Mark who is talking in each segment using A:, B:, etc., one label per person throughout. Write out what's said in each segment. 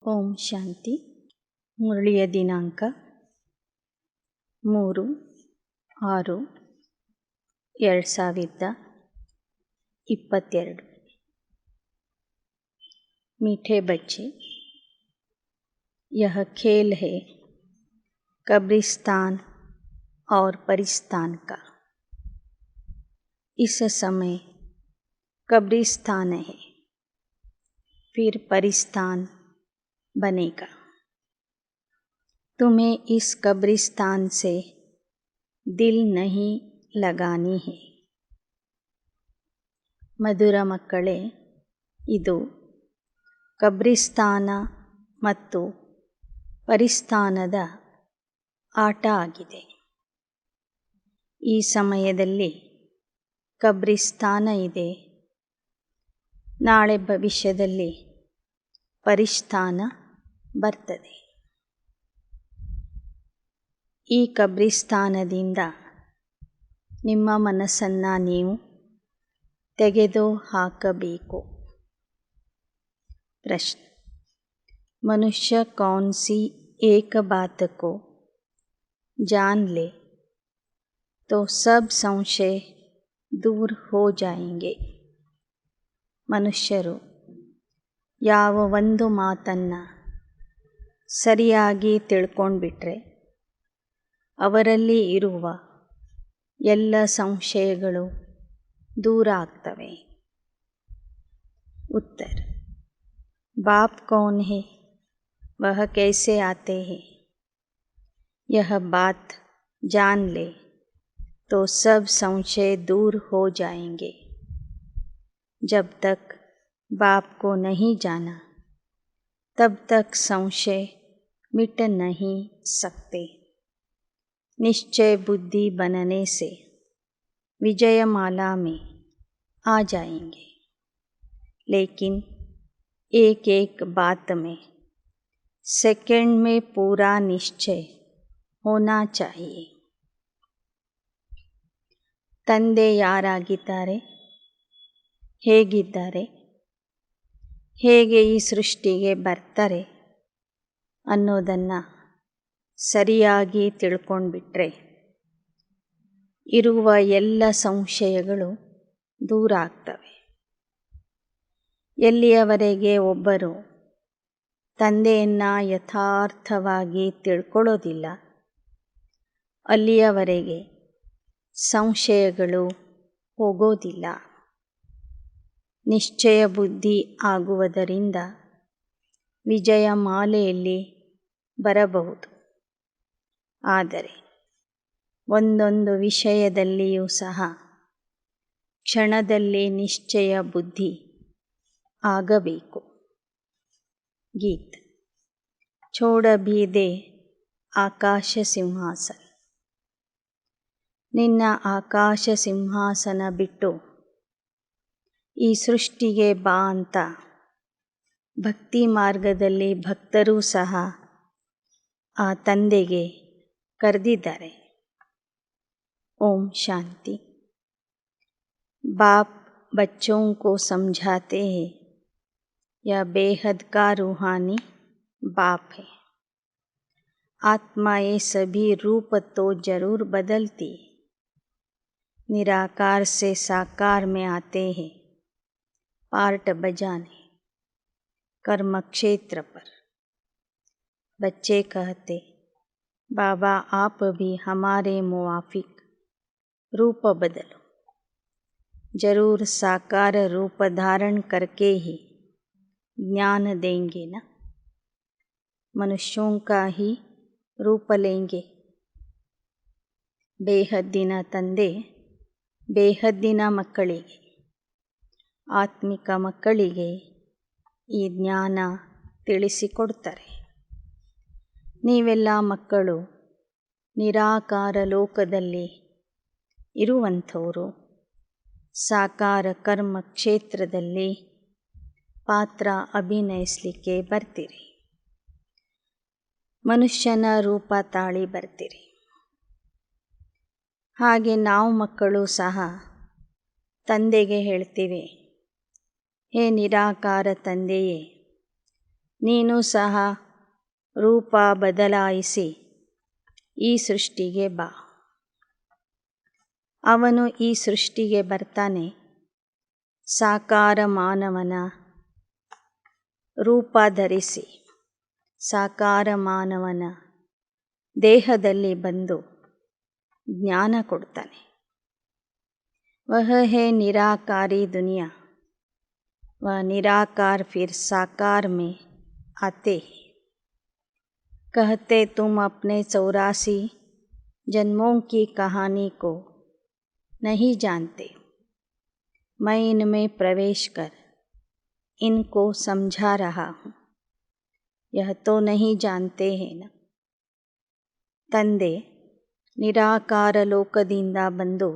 A: ಓಂ ಶಾಂತಿ. ಮುರಳಿಯ ದಿನಾಂಕ 3/6/2022. मीठे बच्चे, यह खेल है कब्रिस्तान और परिस्तान का. इस समय कब्रिस्तान है, फिर परिस्तान बनेगा. तुम्हें इस कब्रिस्तान से दिल नहीं लगानी है. ಮಧುರ ಮಕ್ಕಳೇ, ಇದು ಕಬ್ರಿಸ್ತಾನ ಮತ್ತು ಪರಿಸ್ತಾನದ ಆಟ ಆಗಿದೆ. ಈ ಸಮಯದಲ್ಲಿ ಕಬ್ರಿಸ್ತಾನ ಇದೆ, ನಾಳೆ ಭವಿಷ್ಯದಲ್ಲಿ ಪರಿಸ್ತಾನ ಬರ್ತದೆ. ಈ ಕಬ್ರಿಸ್ತಾನದಿಂದ ನಿಮ್ಮ ಮನಸ್ಸನ್ನು ನೀವು ತೆಗೆದು ಹಾಕಬೇಕು. ಪ್ರಶ್ನೆ: मनुष्य कौन सी एक बात को जान ले तो सब संशय दूर हो जाएंगे. ಮನುಷ್ಯರು ಯಾವ ಒಂದು ಮಾತನ್ನು ಸರಿಯಾಗಿ ತಿಳ್ಕೊಂಡ್ಬಿಟ್ರೆ ಅವರಲ್ಲಿ ಇರುವ ಎಲ್ಲ ಸಂಶಯಗಳು ದೂರ ಆಗ್ತವೆ. उत्तर: बाप कौन है, वह कैसे आते हैं. यह बात जान ले तो सब संशय दूर हो जाएंगे. जब तक बाप को नहीं जाना तब तक संशय मिट नहीं सकते. निश्चय बुद्धि बनने से विजयमाला में आ जाएंगे, लेकिन एक एक बात में सेकंड में पूरा निश्चय होना चाहिए. ತಂದೆ ಯಾರಾಗಿದ್ದಾರೆ, ಹೇಗಿದ್ದಾರೆ, ಹೇಗೆ ಈ ಸೃಷ್ಟಿಗೆ ಬರ್ತಾರೆ ಅನ್ನೋದನ್ನು ಸರಿಯಾಗಿ ತಿಳ್ಕೊಂಡ್ಬಿಟ್ರೆ ಇರುವ ಎಲ್ಲ ಸಂಶಯಗಳು ದೂರ ಆಗ್ತವೆ. ಎಲ್ಲಿಯವರೆಗೆ ಒಬ್ಬರು ತಂದೆಯನ್ನು ಯಥಾರ್ಥವಾಗಿ ತಿಳ್ಕೊಳ್ಳೋದಿಲ್ಲ, ಅಲ್ಲಿಯವರೆಗೆ ಸಂಶಯಗಳು ಹೋಗೋದಿಲ್ಲ. ನಿಶ್ಚಯ ಬುದ್ಧಿ ಆಗುವುದರಿಂದ ವಿಜಯಮಾಲೆಯಲ್ಲಿ ಬರಬಹುದು. ಆದರೆ ಒಂದೊಂದು ವಿಷಯದಲ್ಲಿಯೂ ಸಹ ಕ್ಷಣದಲ್ಲಿ ನಿಶ್ಚಯ ಬುದ್ಧಿ ಆಗಬೇಕು. ಗೀತ್: ಛೋಡ ಭೀ ದೇ ಆಕಾಶ ಸಿಂಹಾಸನ. ನಿನ್ನ ಆಕಾಶ ಸಿಂಹಾಸನ ಬಿಟ್ಟು ಈ ಸೃಷ್ಟಿಗೆ ಬಾ ಅಂತ ಭಕ್ತಿ ಮಾರ್ಗದಲ್ಲಿ ಭಕ್ತರೂ ಸಹ ಆ ತಂದೆಗೆ ಕರೆದಿದ್ದಾರೆ. ಓಂ ಶಾಂತಿ. बाप बच्चों को समझाते हैं यह बेहद का रूहानी बाप है. आत्माएं सभी रूप तो जरूर बदलती, निराकार से साकार में आते हैं पार्ट बजाने कर्म क्षेत्र पर. बच्चे कहते, बाबा आप भी हमारे मुआफिक रूप बदलो. जरूर साकार रूप धारण करके ही ज्ञान देंगे ना. मनुष्यों का ही रूप लेंगे. ಬೇಹದ್ದಿನ ತಂದೆ ಬೇಹದ್ದಿನ ಮಕ್ಕಳಿಗೆ, ಆತ್ಮಿಕ ಮಕ್ಕಳಿಗೆ ಈ ಜ್ಞಾನ ತಿಳಿಸಿಕೊಡ್ತಾರೆ. ನೀವೆಲ್ಲ ಮಕ್ಕಳು ನಿರಾಕಾರ ಲೋಕದಲ್ಲಿ ಇರುವಂಥವರು ಸಾಕಾರ ಕರ್ಮ ಕ್ಷೇತ್ರದಲ್ಲಿ ಪಾತ್ರ ಅಭಿನಯಿಸಲಿಕ್ಕೆ ಬರ್ತೀರಿ. ಮನುಷ್ಯನ ರೂಪ ತಾಳಿ ಬರ್ತೀರಿ. ಹಾಗೆ ನಾವು ಮಕ್ಕಳು ಸಹ ತಂದೆಗೆ ಹೇಳ್ತೀವಿ, ಹೇ ನಿರಾಕಾರ ತಂದೆಯೇ, ನೀನು ಸಹ ರೂಪ ಬದಲಾಯಿಸಿ ಈ ಸೃಷ್ಟಿಗೆ ಬಾ. ಅವನು ಈ ಸೃಷ್ಟಿಗೆ ಬರ್ತಾನೆ ಸಾಕಾರ ಮಾನವನ ರೂಪ ಧರಿಸಿ, ಸಾಕಾರ ಮಾನವನ ದೇಹದಲ್ಲಿ ಬಂದು ಜ್ಞಾನ ಕೊಡ್ತಾನೆ. ವಹ ಹೇ ನಿರಾಕಾರಿ ದುನಿಯಾ, वह निराकार फिर साकार में आते हैं. कहते तुम अपने 84 जन्मों की कहानी को नहीं जानते. मैं इनमें प्रवेश कर इनको समझा रहा हूँ. यह तो नहीं जानते हैं न. ತಂದೆ ನಿರಾಕಾರ ಲೋಕದಿಂದ ಬಂದು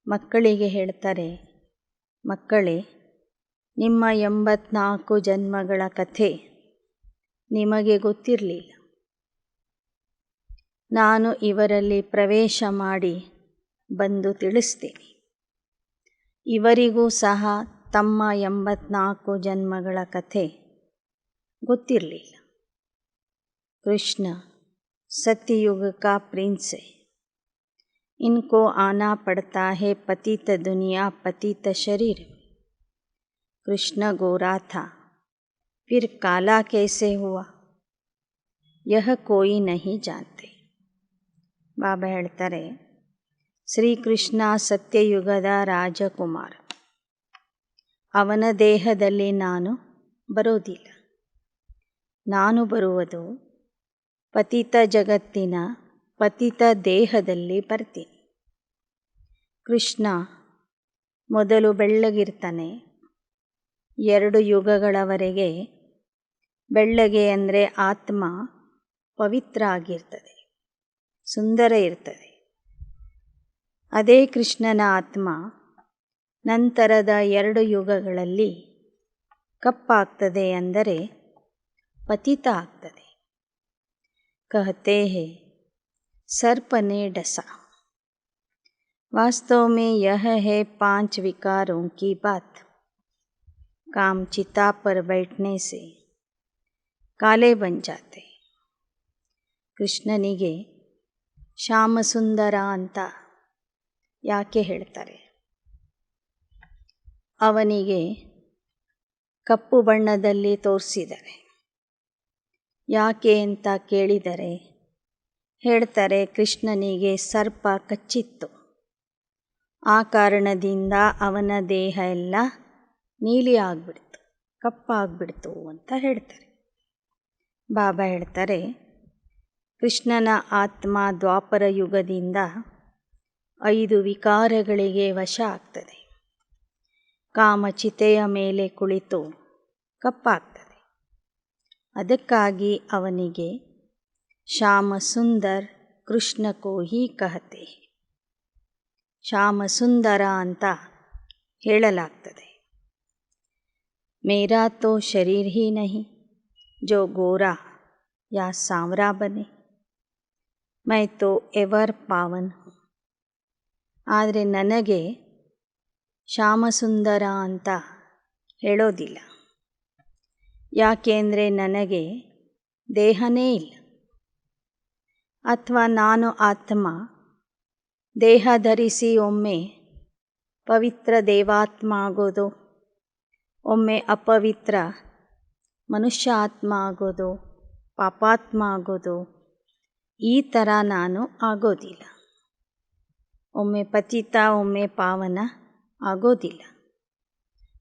A: ಮಕ್ಕಳಿಗೆ ಹೇಳ್ತಾರೆ, ಮಕ್ಕಳೇ, ನಿಮ್ಮ 84 ಜನ್ಮಗಳ ಕಥೆ ನಿಮಗೆ ಗೊತ್ತಿರಲಿಲ್ಲ. ನಾನು ಇವರಲ್ಲಿ ಪ್ರವೇಶ ಮಾಡಿ ಬಂದು ತಿಳಿಸ್ತೇನೆ. ಇವರಿಗೂ ಸಹ ತಮ್ಮ 84 ಜನ್ಮಗಳ ಕಥೆ ಗೊತ್ತಿರಲಿಲ್ಲ. ಕೃಷ್ಣ सत्ययुग का प्रिंस है. इनको आना पड़ता है पतित दुनिया पतित शरीर में. कृष्ण गोरा था फिर काला कैसे हुआ, यह कोई नहीं जानते. ಬಾಬಾ ಹೇಳ್ತಾರೆ, ಶ್ರೀಕೃಷ್ಣ ಸತ್ಯಯುಗದ ರಾಜಕುಮಾರ. ಅವನ ದೇಹದಲ್ಲಿ ನಾನು ಬರೋದಿಲ್ಲ. ನಾನು ಬರುವುದು ಪತಿತ ಜಗತ್ತಿನ ಪತಿತ ದೇಹದಲ್ಲಿ ಬರ್ತೀನಿ. ಕೃಷ್ಣ ಮೊದಲು ಬೆಳ್ಳಗಿರ್ತಾನೆ. 2 ಯುಗಗಳವರೆಗೆ ಬೆಳ್ಳಗೆ ಅಂದರೆ ಆತ್ಮ ಪವಿತ್ರ ಆಗಿರ್ತದೆ, ಸುಂದರ ಇರ್ತದೆ. ಅದೇ ಕೃಷ್ಣನ ಆತ್ಮ ನಂತರದ 2 ಯುಗಗಳಲ್ಲಿ ಕಪ್ಪಾಗ್ತದೆ, ಅಂದರೆ ಪತಿತ ಆಗ್ತದೆ. कहते हैं सर्प ने डसा. वास्तव में यह है 5 विकारों की बात. काम चिता पर बैठने से काले बन जाते. ಕೃಷ್ಣನಿಗೆ ಶ್ಯಾಮಸುಂದರ ಅಂತ ಯಾಕೆ ಹೇಳ್ತಾರೆ? ಅವನಿಗೆ ಕಪ್ಪು ಬಣ್ಣದಲ್ಲಿ ತೋರಿಸಿದ್ದಾರೆ. ಯಾಕೆ ಅಂತ ಕೇಳಿದರೆ ಹೇಳ್ತಾರೆ, ಕೃಷ್ಣನಿಗೆ ಸರ್ಪ ಕಚ್ಚಿತ್ತು. ಆ ಕಾರಣದಿಂದ ಅವನ ದೇಹ ಎಲ್ಲ ನೀಲಿ ಆಗಿಬಿಡ್ತು, ಕಪ್ಪಾಗ್ಬಿಡ್ತು ಅಂತ ಹೇಳ್ತಾರೆ. ಬಾಬಾ ಹೇಳ್ತಾರೆ, ಕೃಷ್ಣನ ಆತ್ಮ ದ್ವಾಪರ ಯುಗದಿಂದ 5 ವಿಕಾರಗಳಿಗೆ ವಶ ಆಗ್ತದೆ. ಕಾಮಚಿತೆಯ ಮೇಲೆ ಕುಳಿತು ಕಪ್ಪಾಗ್ತದೆ. ಅದಕ್ಕಾಗಿ ಅವನಿಗೆ ಶ್ಯಾಮ ಸುಂದರ್ ಕೃಷ್ಣ ಕೋ ಹಿ ಕಹತೆ. ಶ್ಯಾಮ ಸುಂದರ ಅಂತ ಹೇಳಲಾಗ್ತದೆ. ಮೇರಾ ತೋ ಶರೀರ್ ಹಿ ನಹಿ ಜೋ ಗೋರಾ ಯಾ ಸಾಂವ್ರಾ ಬನೆ, ಮೈ ತೋ ಎವರ್ ಪಾವನ್ ಹೂಂ. ಆದರೆ ನನಗೆ ಶ್ಯಾಮಸುಂದರ ಅಂತ ಹೇಳೋದಿಲ್ಲ. ಯಾಕೆಂದರೆ ನನಗೆ ದೇಹನೇ ಇಲ್ಲ. ಅಥವಾ ನಾನು ಆತ್ಮ ದೇಹ ಧರಿಸಿ ಒಮ್ಮೆ ಪವಿತ್ರ ದೇವಾತ್ಮ ಆಗೋದು, ಒಮ್ಮೆ ಅಪವಿತ್ರ ಮನುಷ್ಯ ಆತ್ಮ ಆಗೋದು, ಪಾಪಾತ್ಮ ಆಗೋದು, ಈ ಥರ ನಾನು ಆಗೋದಿಲ್ಲ. ಒಮ್ಮೆ ಪತಿತ ಒಮ್ಮೆ ಪಾವನ ಆಗೋದಿಲ್ಲ.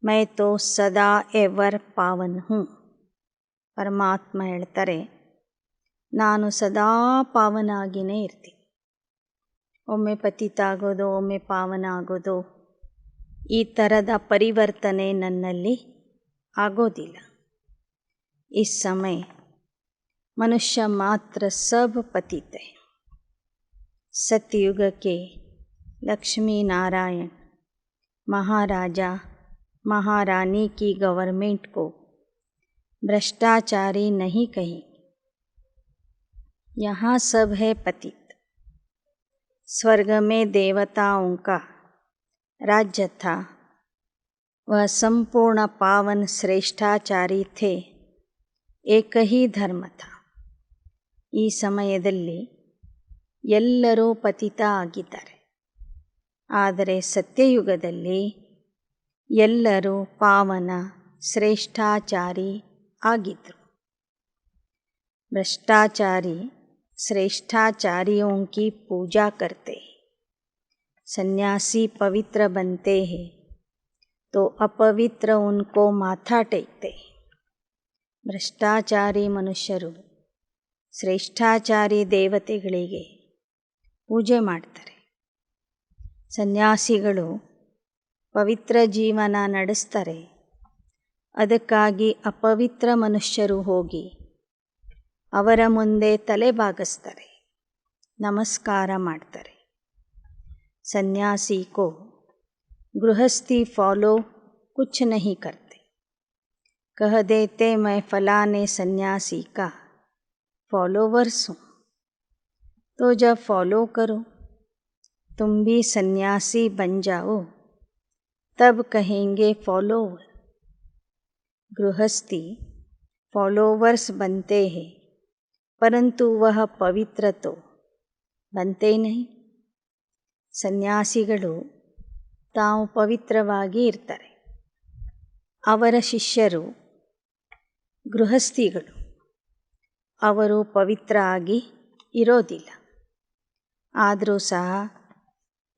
A: ಮೈ ತೋ ಸದಾ ಎವರ್ ಪಾವನ್ ಹೂಂ. ಪರಮಾತ್ಮ ಹೇಳ್ತಾರೆ, ನಾನು ಸದಾ ಪಾವನ ಆಗಿಯೇ ಇರ್ತೀನಿ. ಒಮ್ಮೆ ಪತಿತ ಆಗೋದು, ಒಮ್ಮೆ ಪಾವನ ಆಗೋದು, ಈ ಥರದ ಪರಿವರ್ತನೆ ನನ್ನಲ್ಲಿ ಆಗೋದಿಲ್ಲ. ಇಸ್ ಸಮಯ ಮನುಷ್ಯ ಮಾತ್ರ ಸಬ್ ಪತಿತ ಹೈ. सतयुग के लक्ष्मी नारायण महाराजा महारानी की गवर्नमेंट को भ्रष्टाचारी नहीं कहेंगे. यहाँ सब है पतित. स्वर्ग में देवताओं का राज्य था. वह संपूर्ण पावन श्रेष्ठाचारी थे ಏಕ ಹಿ ಧರ್ಮ ಥಾ. ಈ ಸಮಯದಲ್ಲಿ ಎಲ್ಲರೂ ಪತಿತ ಆಗಿದ್ದಾರೆ. ಆದರೆ ಸತ್ಯಯುಗದಲ್ಲಿ ಎಲ್ಲರೂ ಪಾವನ ಶ್ರೇಷ್ಠಾಚಾರಿ ಆಗಿದ್ದರು. भ्रष्टाचारी श्रेष्ठाचारियों की पूजा करते हैं. सन्यासी पवित्र बनते हैं तो अपवित्र उनको माथा टेकते हैं. ಭ್ರಷ್ಟಾಚಾರಿ ಮನುಷ್ಯರು ಶ್ರೇಷ್ಠಾಚಾರಿ ದೇವತೆಗಳಿಗೆ ಪೂಜೆ ಮಾಡ್ತಾರೆ. ಸನ್ಯಾಸಿಗಳು ಪವಿತ್ರ ಜೀವನ ನಡೆಸ್ತಾರೆ. ಅದಕ್ಕಾಗಿ ಅಪವಿತ್ರ ಮನುಷ್ಯರು ಹೋಗಿ ಅವರ ಮುಂದೆ ತಲೆ ಬಾಗಿಸ್ತಾರೆ, ನಮಸ್ಕಾರ ಮಾಡ್ತಾರೆ. ಸನ್ಯಾಸಿ ಕೋ ಗೃಹಸ್ಥಿ ಫಾಲೋ कुछ नहीं करते. कह देते मैं फलाने सन्यासी का फॉलोवर्स हूँ. तो जब फॉलो करो तुम भी सन्यासी बन जाओ तब कहेंगे फॉलोवर. गृहस्थी फॉलोवर्स बनते हैं परंतु वह पवित्र तो बनते नहीं. ಸನ್ಯಾಸಿಗಳು ತಾವು ಪವಿತ್ರವಾಗಿ ಇರ್ತಾರೆ. ಅವರ ಶಿಷ್ಯರು ಗೃಹಸ್ಥಿಗಳು, ಅವರು ಪವಿತ್ರ ಆಗಿ ಇರೋದಿಲ್ಲ. ಆದರೂ ಸಹ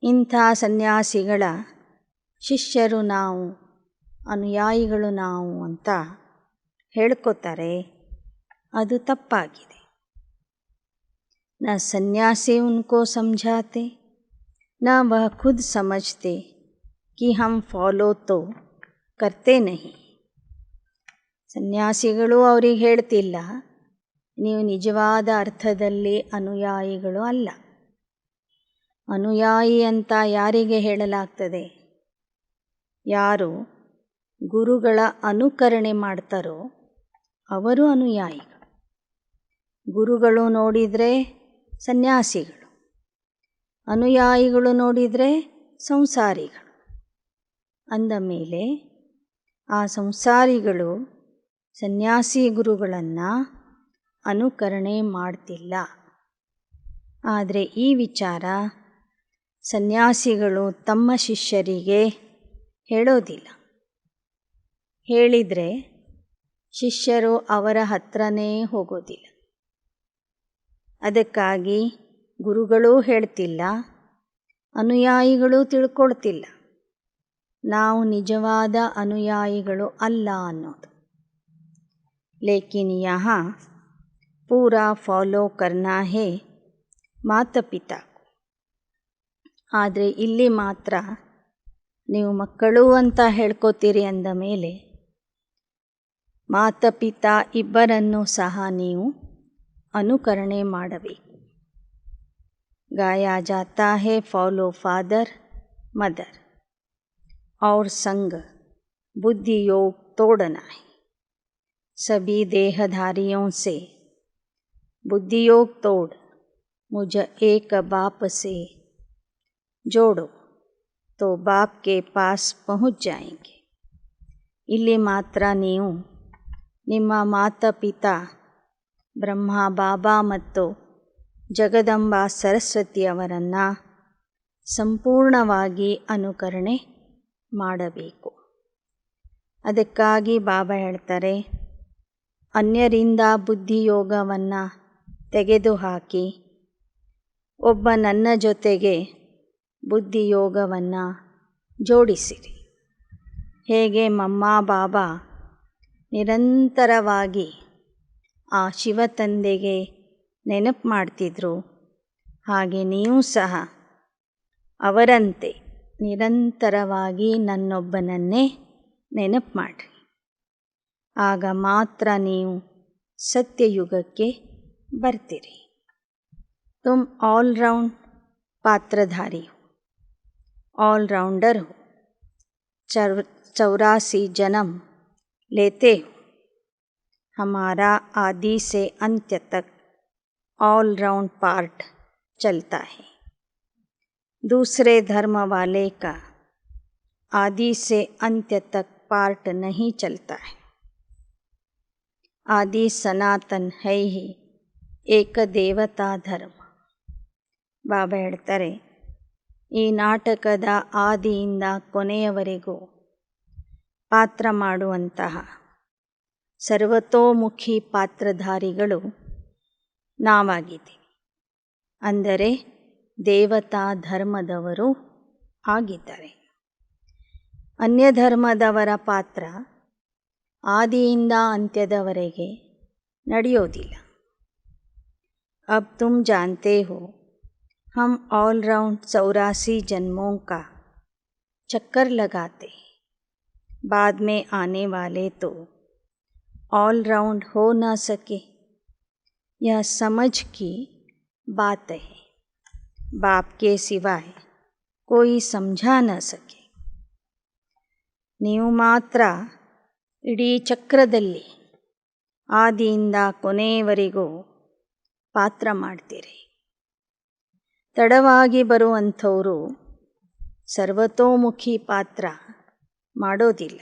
A: ಇಂಥ ಸನ್ಯಾಸಿಗಳ ಶಿಷ್ಯರು ನಾವು, ಅನುಯಾಯಿಗಳು ನಾವು ಅಂತ ಹೇಳ್ಕೊತಾರೆ. ಅದು ತಪ್ಪಾಗಿದೆ. न सन्यासी उनको समझाते न वह खुद समझते कि हम फॉलो तो करते नहीं. ಸನ್ಯಾಸಿಗಳು ಅವರಿಗೆ ಹೇಳ್ತಿಲ್ಲ, ನೀವು ನಿಜವಾದ ಅರ್ಥದಲ್ಲಿ ಅನುಯಾಯಿಗಳು ಅಲ್ಲ. ಅನುಯಾಯಿ ಅಂತ ಯಾರಿಗೆ ಹೇಳಲಾಗ್ತದೆ? ಯಾರು ಗುರುಗಳ ಅನುಕರಣೆ ಮಾಡ್ತಾರೋ ಅವರು ಅನುಯಾಯಿಗಳು. ಗುರುಗಳು ನೋಡಿದರೆ ಸನ್ಯಾಸಿಗಳು, ಅನುಯಾಯಿಗಳು ನೋಡಿದರೆ ಸಂಸಾರಿಗಳು. ಅಂದ ಮೇಲೆ ಆ ಸಂಸಾರಿಗಳು ಸನ್ಯಾಸಿ ಗುರುಗಳನ್ನು ಅನುಕರಣೆ ಮಾಡ್ತಿಲ್ಲ. ಆದರೆ ಈ ವಿಚಾರ ಸನ್ಯಾಸಿಗಳು ತಮ್ಮ ಶಿಷ್ಯರಿಗೆ ಹೇಳೋದಿಲ್ಲ. ಹೇಳಿದರೆ ಶಿಷ್ಯರು ಅವರ ಹತ್ರನೇ ಹೋಗೋದಿಲ್ಲ. ಅದಕ್ಕಾಗಿ ಗುರುಗಳೂ ಹೇಳ್ತಿಲ್ಲ, ಅನುಯಾಯಿಗಳು ತಿಳ್ಕೊಳ್ತಿಲ್ಲ ನಾವು ನಿಜವಾದ ಅನುಯಾಯಿಗಳು ಅಲ್ಲ ಅನ್ನೋದು. ಲೇಕಿನ್ ಯಹಾ ಪೂರಾ ಫಾಲೋ ಕರ್ನಾ ಹೇ ಮಾತಾ ಪಿತಾ. ಆದರೆ ಇಲ್ಲಿ ಮಾತ್ರ ನೀವು ಮಕ್ಕಳು ಅಂತ ಹೇಳ್ಕೊತೀರಿ ಅಂದ ಮೇಲೆ ಮಾತಾ ಪಿತಾ ಇಬ್ಬರನ್ನೂ ಸಹ ನೀವು ಅನುಕರಣೆ ಮಾಡಬೇಕು. ಗಾಯಾ ಜಾತಾ ಹೇ ಫಾಲೋ ಫಾದರ್ ಮದರ್ और संग बुद्धि योग तोड़ना है. सभी देहधारियों से बुद्धि योग तोड़ मुझे एक बाप से जोड़ो तो बाप के पास पहुँच जाएंगे. ಇಲ್ಲಿ ಮಾತ್ರ ನೀವು ನಿಮ್ಮ ಮಾತಾ ಪಿತಾ ಬ್ರಹ್ಮ ಬಾಬಾ ಮತ್ತು ಜಗದಂಬಾ ಸರಸ್ವತಿಯವರನ್ನು ಸಂಪೂರ್ಣವಾಗಿ ಅನುಕರಣೆ ಮಾಡಬೇಕು. ಅದಕ್ಕಾಗಿ ಬಾಬಾ ಹೇಳ್ತಾರೆ, ಅನ್ಯರಿಂದ ಬುದ್ಧಿಯೋಗವನ್ನು ತೆಗೆದುಹಾಕಿ ಒಬ್ಬ ನನ್ನ ಜೊತೆಗೆ ಬುದ್ಧಿಯೋಗವನ್ನು ಜೋಡಿಸಿರಿ. ಹೇಗೆ ಮಮ್ಮ ಬಾಬಾ ನಿರಂತರವಾಗಿ ಆ ಶಿವತಂದೆಗೆ ನೆನಪು ಮಾಡ್ತಿದ್ರು, ಹಾಗೆ ನೀವು ಸಹ ಅವರಂತೆ ನಿರಂತರವಾಗಿ ನನ್ನೊಬ್ಬನನ್ನೇ ನೆನಪು ಮಾಡಿರಿ. ಆಗ ಮಾತ್ರ ನೀವು ಸತ್ಯಯುಗಕ್ಕೆ ಬರ್ತೀರಿ. ತುಮ್ ಆಲ್ರೌಂಡ್ ಪಾತ್ರಧಾರಿ ಹೋ, ऑलराउंडर हो. 84 जन्म लेते हो. हमारा आदि से अंत्य तक ऑलराउंड पार्ट चलता है. दूसरे धर्म वाले का आदि से अंत्य तक पार्ट नहीं चलता है. ಆದಿ ಸನಾತನ್ ಹೈ ಹಿ ಏಕ ದೇವತಾ ಧರ್ಮ. ಬಾಬಾ ಹೇಳ್ತಾರೆ, ಈ ನಾಟಕದ ಆದಿಯಿಂದ ಕೊನೆಯವರೆಗೂ ಪಾತ್ರ ಮಾಡುವಂತಹ ಸರ್ವತೋಮುಖಿ ಪಾತ್ರಧಾರಿಗಳು ನಾವಾಗಿದ್ದೀವಿ. ಅಂದರೆ ದೇವತಾ ಧರ್ಮದವರು ಆಗಿದ್ದಾರೆ. ಅನ್ಯ ಧರ್ಮದವರ ಪಾತ್ರ ಆದಿಯಿಂದ ಅಂತ್ಯದವರೆಗೆ ನಡೆಯೋದಿಲ್ಲ. अब तुम जानते हो हम ऑल राउंड 84 जन्मों का चक्कर लगाते, बाद में आने वाले तो ऑल राउंड हो ना सके. यह समझ की बात है, बाप के सिवाय कोई समझा न सके. ನೀವು ಮಾತ್ರ ಇಡೀ ಚಕ್ರದಲ್ಲಿ ಆದಿಯಿಂದ ಕೊನೆಯವರೆಗೂ ಪಾತ್ರ ಮಾಡ್ತೀರಿ. ತಡವಾಗಿ ಬರುವಂಥವರು ಸರ್ವತೋಮುಖಿ ಪಾತ್ರ ಮಾಡೋದಿಲ್ಲ.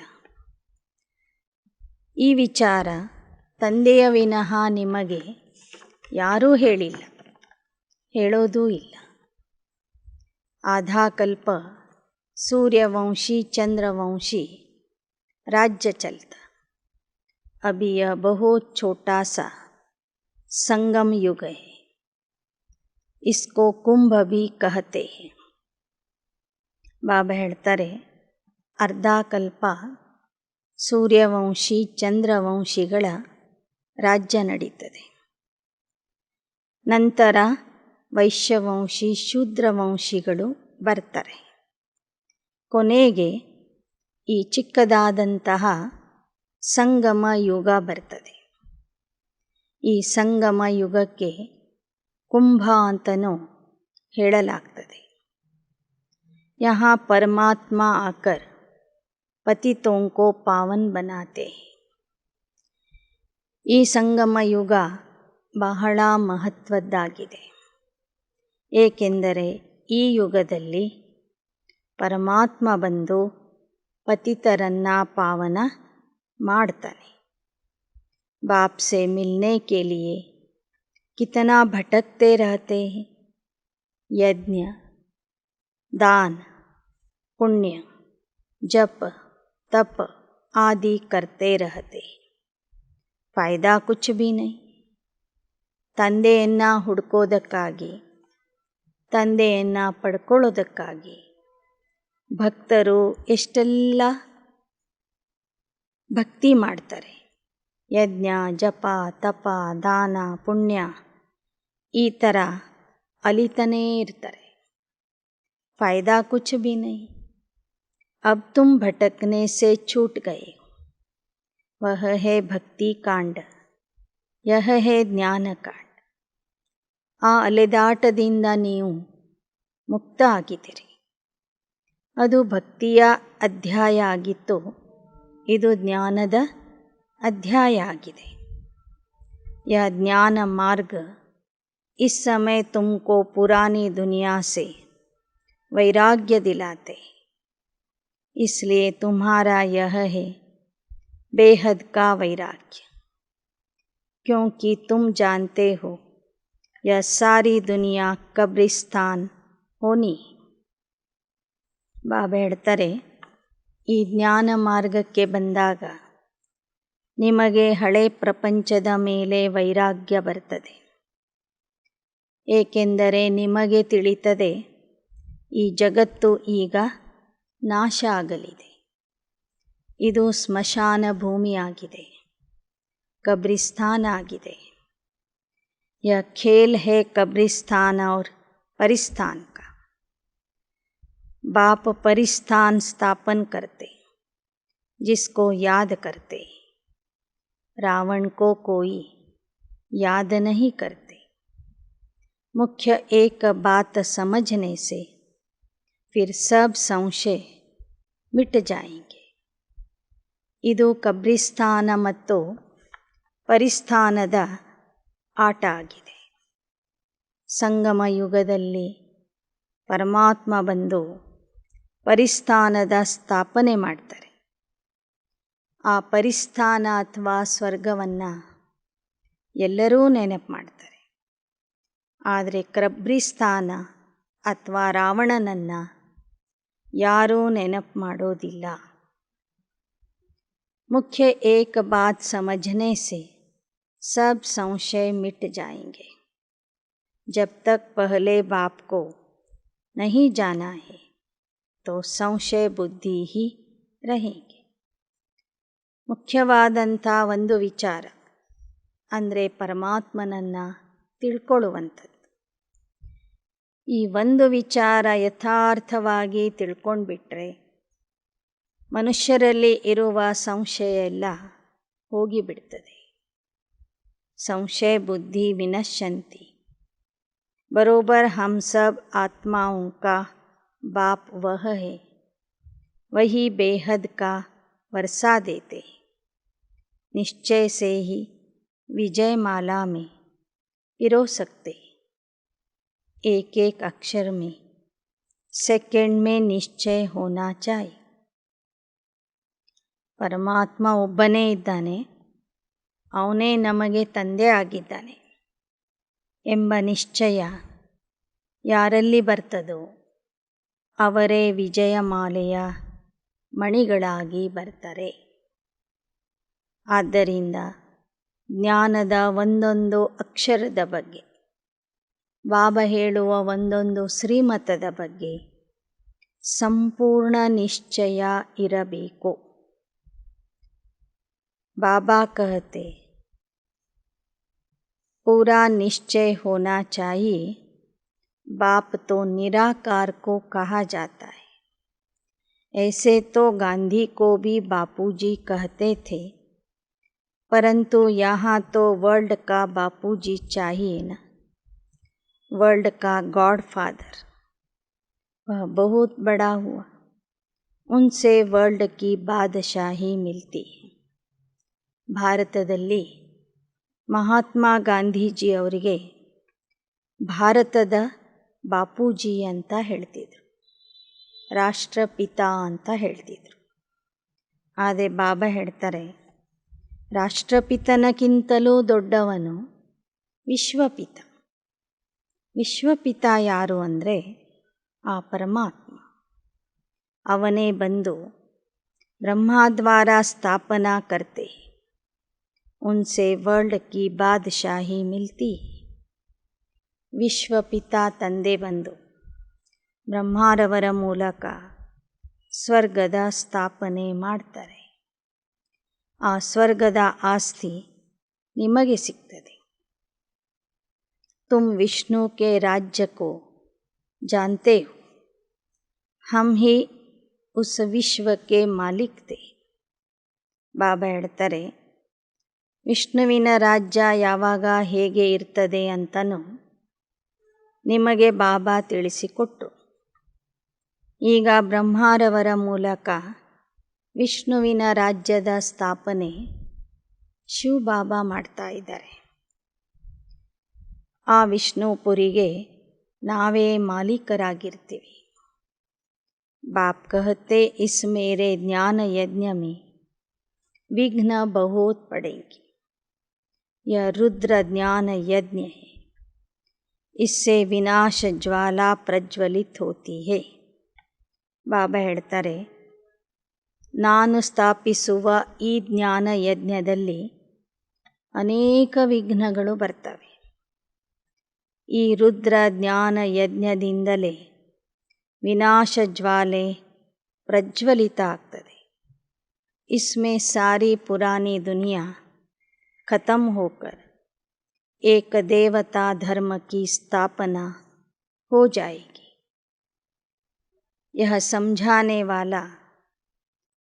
A: ಈ ವಿಚಾರ ತಂದೆಯ ವಿನಃ ನಿಮಗೆ ಯಾರೂ ಹೇಳಿಲ್ಲ, ಹೇಳೋದೂ ಇಲ್ಲ. आधा कल्प सूर्यवंशी चंद्रवंशी राज्य चलता. अभी यह बहुत छोटा सा संगम युग है, इसको कुंभ भी कहते हैं. ಬಾಬಾ ಹೇಳ್ತಾರೆ, ಅರ್ಧ ಕಲ್ಪ ಸೂರ್ಯವಂಶಿ ಚಂದ್ರವಂಶಿಗಳ ರಾಜ್ಯ ನಡೀತದೆ. ನಂತರ ವೈಶ್ಯವಂಶಿ ಶೂದ್ರವಂಶಿಗಳು ಬರ್ತಾರೆ. ಕೊನೆಗೆ ಈ ಚಿಕ್ಕದಾದಂತಹ ಸಂಗಮ ಯುಗ ಬರ್ತದೆ. ಈ ಸಂಗಮ ಯುಗಕ್ಕೆ ಕುಂಭ ಅಂತನೂ ಹೇಳಲಾಗ್ತದೆ. यहाँ परमात्मा आकर पतितों को पावन बनाते हैं. ಈ ಸಂಗಮ ಯುಗ ಬಹಳ ಮಹತ್ವದ್ದಾಗಿದೆ. ಏಕೆಂದರೆ ಈ ಯುಗದಲ್ಲಿ ಪರಮಾತ್ಮ ಬಂದು ಪತಿತರನ್ನು ಪಾವನ ಮಾಡ್ತಾನೆ. बाप से मिलने के लिए कितना भटकते रहते हैं. यज्ञ, दान, पुण्य, जप, तप आदि करते रहते. फ़ायदा कुछ भी नहीं. ತಂದೆಯನ್ನು ಹುಡುಕೋದಕ್ಕಾಗಿ, ತಂದೆಯನ್ನು ಪಡ್ಕೊಳ್ಳೋದಕ್ಕಾಗಿ ಭಕ್ತರು ಎಷ್ಟೆಲ್ಲ ಭಕ್ತಿ ಮಾಡ್ತಾರೆ. ಯಜ್ಞ, ಜಪ, ತಪ, ದಾನ, ಪುಣ್ಯ ಈ ಥರ ಅಲಿತಾನೇ ಇರ್ತಾರೆ. फ़ायदा कुछ भी नहीं. अब तुम भटकने से छूट गए. वह है भक्ति कांड, यह है ಜ್ಞಾನ ಕಾಂಡ. ಆ ಅಲೆದಾಟದಿಂದ ನೀವು ಮುಕ್ತ ಆಗಿದ್ದೀರಿ. ಅದು ಭಕ್ತಿಯ ಅಧ್ಯಾಯ ಆಗಿತ್ತು, ಇದು ಜ್ಞಾನದ अध्याय आಗಿದೆ. यह ज्ञान मार्ग इस समय तुमको पुरानी दुनिया से वैराग्य दिलाते. इसलिए तुम्हारा यह है बेहद का वैराग्य, क्योंकि तुम जानते हो यह सारी दुनिया कब्रिस्तान होनी. ಬಾಬಾ ಹೇಳ್ತಾರೆ, ಈ ಜ್ಞಾನ ಮಾರ್ಗಕ್ಕೆ ಬಂದಾಗ ನಿಮಗೆ ಹಳೆ ಪ್ರಪಂಚದ ಮೇಲೆ ವೈರಾಗ್ಯ ಬರ್ತದೆ. ಏಕೆಂದರೆ ನಿಮಗೆ ತಿಳಿತದೆ ಈ ಜಗತ್ತು ಈಗ ನಾಶ ಆಗಲಿದೆ. ಇದು ಸ್ಮಶಾನ ಭೂಮಿಯಾಗಿದೆ, ಕಬ್ರಿಸ್ತಾನ ಆಗಿದೆ. यह खेल है कब्रिस्तान और परिस्थान का. बाप परिस्थान स्थापन करते जिसको याद करते. रावण को कोई याद नहीं करते. मुख्य एक बात समझने से फिर सब संशय मिट जाएंगे. ಇದು ಕಬ್ರಿಸ್ತಾನ ಮತ್ತು ಪರಿಸ್ಥಾನದ ಆಟ ಆಗಿದೆ. ಸಂಗಮ ಯುಗದಲ್ಲಿ ಪರಮಾತ್ಮ ಬಂದು ಪರಿಸ್ಥಾನದ ಸ್ಥಾಪನೆ ಮಾಡ್ತಾರೆ. ಆ ಪರಿಸ್ಥಾನ ಅಥವಾ ಸ್ವರ್ಗವನ್ನು ಎಲ್ಲರೂ ನೆನಪು ಮಾಡ್ತಾರೆ. ಆದರೆ ಕಬ್ರಿಸ್ತಾನ ಅಥವಾ ರಾವಣನನ್ನು ಯಾರೂ ನೆನಪು ಮಾಡೋದಿಲ್ಲ. मुख्य एक बात समझने से सब संशय मिट जाएंगे. जब तक पहले बाप को नहीं जाना है तो संशय बुद्धि ही रहेंगे. ಮುಖ್ಯವಾದಂಥ ಒಂದು ವಿಚಾರ ಅಂದರೆ ಪರಮಾತ್ಮನನ್ನು ತಿಳ್ಕೊಳ್ಳುವಂಥದ್ದು. ಈ ಒಂದು ವಿಚಾರ ಯಥಾರ್ಥವಾಗಿ ತಿಳ್ಕೊಂಡ್ಬಿಟ್ರೆ ಮನುಷ್ಯರಲ್ಲಿ ಇರುವ ಸಂಶಯ ಎಲ್ಲ ಹೋಗಿಬಿಡ್ತದೆ. संशय बुद्धि विनश्यन्ति. बरोबर हम सब आत्माओं का बाप वह है, वही बेहद का वर्षा देते. निश्चय से ही विजय माला में पिरो सकते. एक एक अक्षर में सेकंड में निश्चय होना चाहिए. ಪರಮಾತ್ಮ ಒಬ್ಬನೇ ಇದ್ದಾನೆ, ಅವನೇ ನಮಗೆ ತಂದೆ ಆಗಿದ್ದಾನೆ ಎಂಬ ನಿಶ್ಚಯ ಯಾರಲ್ಲಿ ಬರ್ತದೋ ಅವರೇ ವಿಜಯಮಾಲೆಯ ಮಣಿಗಳಾಗಿ ಬರ್ತಾರೆ. ಆದ್ದರಿಂದ ಜ್ಞಾನದ ಒಂದೊಂದು ಅಕ್ಷರದ ಬಗ್ಗೆ, ಬಾಬಾ ಹೇಳುವ ಒಂದೊಂದು ಶ್ರೀಮತದ ಬಗ್ಗೆ ಸಂಪೂರ್ಣ ನಿಶ್ಚಯ ಇರಬೇಕು. बाबा कहते पूरा निश्चय होना चाहिए. बाप तो निराकार को कहा जाता है. ऐसे तो गांधी को भी बापूजी कहते थे, परंतु यहाँ तो वर्ल्ड का बापूजी चाहिए ना, वर्ल्ड का गॉड फादर. वह बहुत बड़ा हुआ, उनसे वर्ल्ड की बादशाही मिलती है. ಭಾರತದಲ್ಲಿ ಮಹಾತ್ಮ ಗಾಂಧೀಜಿಯವರಿಗೆ ಭಾರತದ ಬಾಪೂಜಿ ಅಂತ ಹೇಳ್ತಿದ್ರು, ರಾಷ್ಟ್ರಪಿತ ಅಂತ ಹೇಳ್ತಿದ್ರು. ಆದರೆ ಬಾಬಾ ಹೇಳ್ತಾರೆ, ರಾಷ್ಟ್ರಪಿತನಕ್ಕಿಂತಲೂ ದೊಡ್ಡವನು ವಿಶ್ವಪಿತ. ವಿಶ್ವಪಿತ ಯಾರು ಅಂದರೆ ಆ ಪರಮಾತ್ಮ. ಅವನೇ ಬಂದು ಬ್ರಹ್ಮದ್ವಾರ ಸ್ಥಾಪನಾ ಕರ್ತೆ. उनसे वर्ल्ड की बादशाही मिलती. ವಿಶ್ವಪಿತ ತಂದೆ ಬಂದು ಬ್ರಹ್ಮರವರ ಮೂಲಕ ಸ್ವರ್ಗದ ಸ್ಥಾಪನೆ ಮಾಡ್ತಾರೆ. ಆ ಸ್ವರ್ಗದ ಆಸ್ತಿ ನಿಮಗೆ ಸಿಗ್ತದೆ. तुम विष्णु के राज्य को जानते हो, हम ही उस विश्व के मालिक थे. ಬಾಬಾ ಹೇಳ್ತಾರೆ, ವಿಷ್ಣುವಿನ ರಾಜ್ಯ ಯಾವಾಗ ಹೇಗೆ ಇರ್ತದೆ ಅಂತನೂ ನಿಮಗೆ ಬಾಬಾ ತಿಳಿಸಿಕೊಟ್ಟು. ಈಗ ಬ್ರಹ್ಮರವರ ಮೂಲಕ ವಿಷ್ಣುವಿನ ರಾಜ್ಯದ ಸ್ಥಾಪನೆ ಶಿವ ಬಾಬಾ ಮಾಡ್ತಾ ಇದ್ದಾರೆ. ಆ ವಿಷ್ಣುಪುರಿಗೆ ನಾವೇ ಮಾಲೀಕರಾಗಿರ್ತೀವಿ. ಬಾಪ್ ಕಹತೆ ಇಸ್ ಮೇರೆ ಜ್ಞಾನ ಯಜ್ಞ ಮೇ विघ्न बहुत पड़ेंगे. यह रुद्र ज्ञान यज्ञ है, इससे विनाश ज्वाला प्रज्वलित होती है. ಬಾಬಾ ಹೇಳ್ತಾರೆ, ನಾನು ಸ್ಥಾಪಿಸುವ ಈ ಜ್ಞಾನ ಯಜ್ಞದಲ್ಲಿ ಅನೇಕ ವಿಘ್ನಗಳು ಬರ್ತವೆ. ಈ ರುದ್ರ ಜ್ಞಾನ ಯಜ್ಞದಿಂದಲೇ ವಿನಾಶ ಜ್ವಾಲೆ ಪ್ರಜ್ವಲಿತ ಆಗ್ತದೆ. इसमें सारी पुरानी दुनिया खत्म होकर एक देवता धर्म की स्थापना हो जाएगी. यह समझाने वाला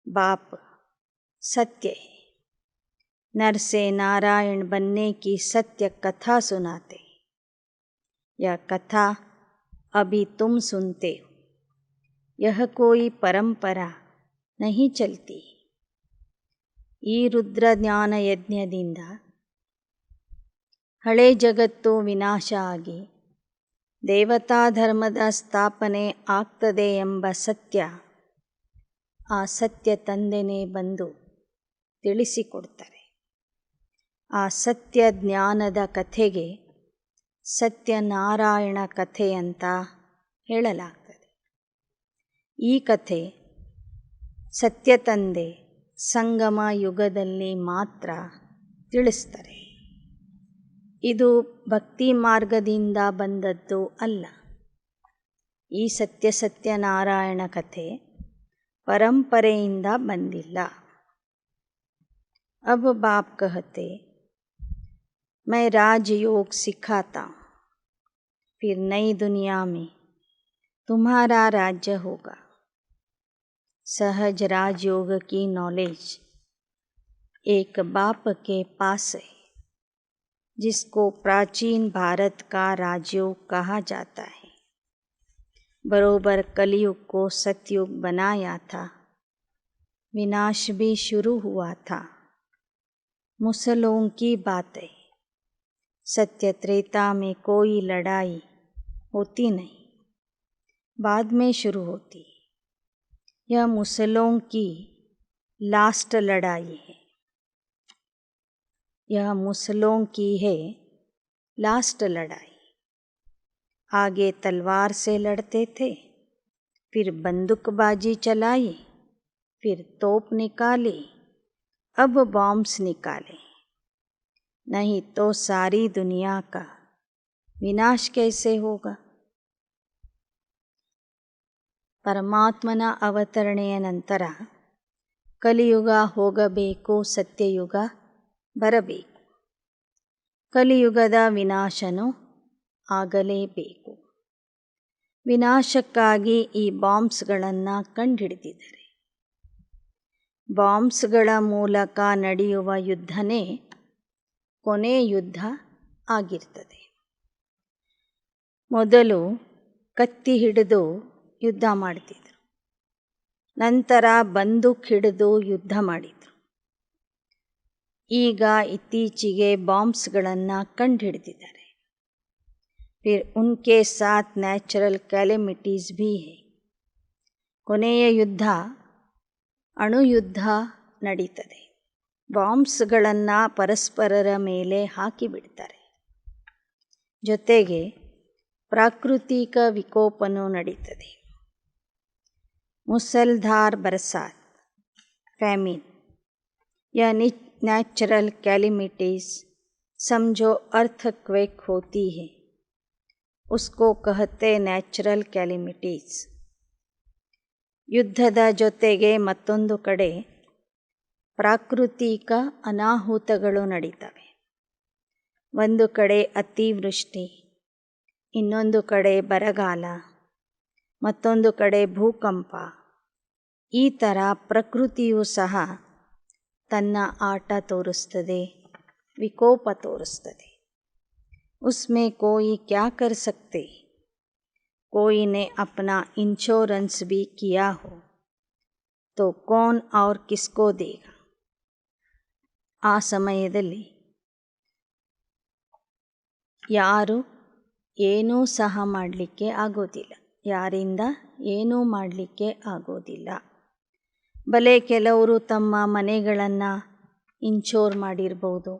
A: बाप सत्य है. नर से नारायण बनने की सत्य कथा सुनाते. यह कथा अभी तुम सुनते हो. यह कोई परंपरा नहीं चलती. ಈ ರುದ್ರ ಜ್ಞಾನ ಯಜ್ಞದಿಂದ ಹಳೆ ಜಗತ್ತು ವಿನಾಶ ಆಗಿ ದೇವತಾ ಧರ್ಮದ ಸ್ಥಾಪನೆ ಆಗ್ತದೆ ಎಂಬ ಸತ್ಯ ಆ ಸತ್ಯ ತಂದೆನೇ ಬಂದು ತಿಳಿಸಿಕೊಡ್ತಾರೆ. ಆ ಸತ್ಯ ಜ್ಞಾನದ ಕಥೆಗೆ ಸತ್ಯನಾರಾಯಣ ಕಥೆ ಅಂತ ಹೇಳಲಾಗ್ತದೆ. ಈ ಕಥೆ ಸತ್ಯತಂದೆ ಸಂಗಮ ಯುಗದಲ್ಲಿ ಮಾತ್ರ ತಿಳಿಸ್ತಾರೆ. ಇದು ಭಕ್ತಿ ಮಾರ್ಗದಿಂದ ಬಂದದ್ದು ಅಲ್ಲ. ಈ ಸತ್ಯನಾರಾಯಣ ಕಥೆ ಪರಂಪರೆಯಿಂದ ಬಂದಿಲ್ಲ. अब बाप कहते, मैं राजयोग सिखाता हूँ, फिर नई दुनिया में तुम्हारा राज्य होगा. सहज राजयोग की नॉलेज एक बाप के पास है, जिसको प्राचीन भारत का राजयोग कहा जाता है. बरोबर कलयुग को सतयुग बनाया था, विनाश भी शुरू हुआ था. मुसलों की बात है, सत्य त्रेता में कोई लड़ाई होती नहीं, बाद में शुरू होती. यह मुसलों की लास्ट लड़ाई है. यह मुसलों की है लास्ट लड़ाई. आगे तलवार से लड़ते थे, फिर बंदूकबाजी चलाई, फिर तोप निकाली, अब बॉम्ब्स निकाले. नहीं तो सारी दुनिया का विनाश कैसे होगा. ಪರಮಾತ್ಮನ ಅವತರಣೆಯ ನಂತರ ಕಲಿಯುಗ ಹೋಗಬೇಕು, ಸತ್ಯಯುಗ ಬರಬೇಕು. ಕಲಿಯುಗದ ವಿನಾಶನೂ ಆಗಲೇಬೇಕು. ವಿನಾಶಕ್ಕಾಗಿ ಈ ಬಾಂಬ್ಸ್ಗಳನ್ನು ಕಂಡುಹಿಡಿದಿದ್ದಾರೆ. ಬಾಂಬ್ಸ್ಗಳ ಮೂಲಕ ನಡೆಯುವ ಯುದ್ಧನೇ ಕೊನೆ ಯುದ್ಧ ಆಗಿರ್ತದೆ. ಮೊದಲು ಕತ್ತಿ ಹಿಡಿದು ಯುದ್ಧ ಮಾಡ್ತಿದ್ರು, ನಂತರ ಬಂದೂಕ್ ಹಿಡಿದು ಯುದ್ಧ ಮಾಡಿದರು. ಈಗ ಇತ್ತೀಚೆಗೆ ಬಾಂಬ್ಸ್ಗಳನ್ನು ಕಂಡುಹಿಡಿದಿದ್ದಾರೆ. ಫಿರ್ ಉನ್ಕೆ ಸಾಥ್ ನ್ಯಾಚುರಲ್ ಕ್ಯಾಲೆಮಿಟೀಸ್ ಭೀ ಹೈ. ಕೊನೆಯ ಯುದ್ಧ ಅಣುಯುದ್ಧ ನಡೀತದೆ. ಬಾಂಬ್ಸ್ಗಳನ್ನು ಪರಸ್ಪರರ ಮೇಲೆ ಹಾಕಿಬಿಡ್ತಾರೆ. ಜೊತೆಗೆ ಪ್ರಾಕೃತಿಕ ವಿಕೋಪನೂ ನಡೀತದೆ. ಮುಸಲ್ಧಾರ್ ಬರಸಾತ್, ಫैमिन, यह नेचुरल कैलेमिटीज़ समझो अर्थक्वेक होती है, उसको कहते ನ್ಯಾಚುರಲ್ ಕ್ಯಾಲಿಮಿಟೀಸ್. ಯುದ್ಧದ ಜೊತೆಗೆ ಮತ್ತೊಂದು ಕಡೆ ಪ್ರಾಕೃತಿಕ ಅನಾಹುತಗಳು ನಡೀತವೆ. ಒಂದು ಕಡೆ ಅತಿವೃಷ್ಟಿ, ಇನ್ನೊಂದು ಕಡೆ ಬರಗಾಲ, ಮತ್ತೊಂದು ಕಡೆ ಭೂಕಂಪ. ಈ ಥರ ಪ್ರಕೃತಿಯು ಸಹ ತನ್ನ ಆಟ ತೋರಿಸ್ತದೆ, ವಿಕೋಪ ತೋರಿಸ್ತದೆ. ಉಸ್ಮೇ ಕೋಯಿ ಕ್ಯಾ ಕರ್ ಸಕ್ತೆ, ಕೋಯಿ ನೆ ಅಪ್ನಾ ಇನ್ಶೋರೆನ್ಸ್ ಭೀ ಕಿಯಾ ಹೋ ತೋ ಕೌನ್ ಔರ್ ಕಿಸ್ಕೋ ದೇಗಾ. ಆ ಸಮಯದಲ್ಲಿ ಯಾರು ಏನೂ ಸಹ ಮಾಡಲಿಕ್ಕೆ ಆಗೋದಿಲ್ಲ, ಯಾರಿಂದ ಏನೂ ಮಾಡಲಿಕ್ಕೆ ಆಗೋದಿಲ್ಲ. ಬಲೆ ಕೆಲವರು ತಮ್ಮ ಮನೆಗಳನ್ನು ಇನ್ಶೋರ್ ಮಾಡಿರ್ಬೋದು,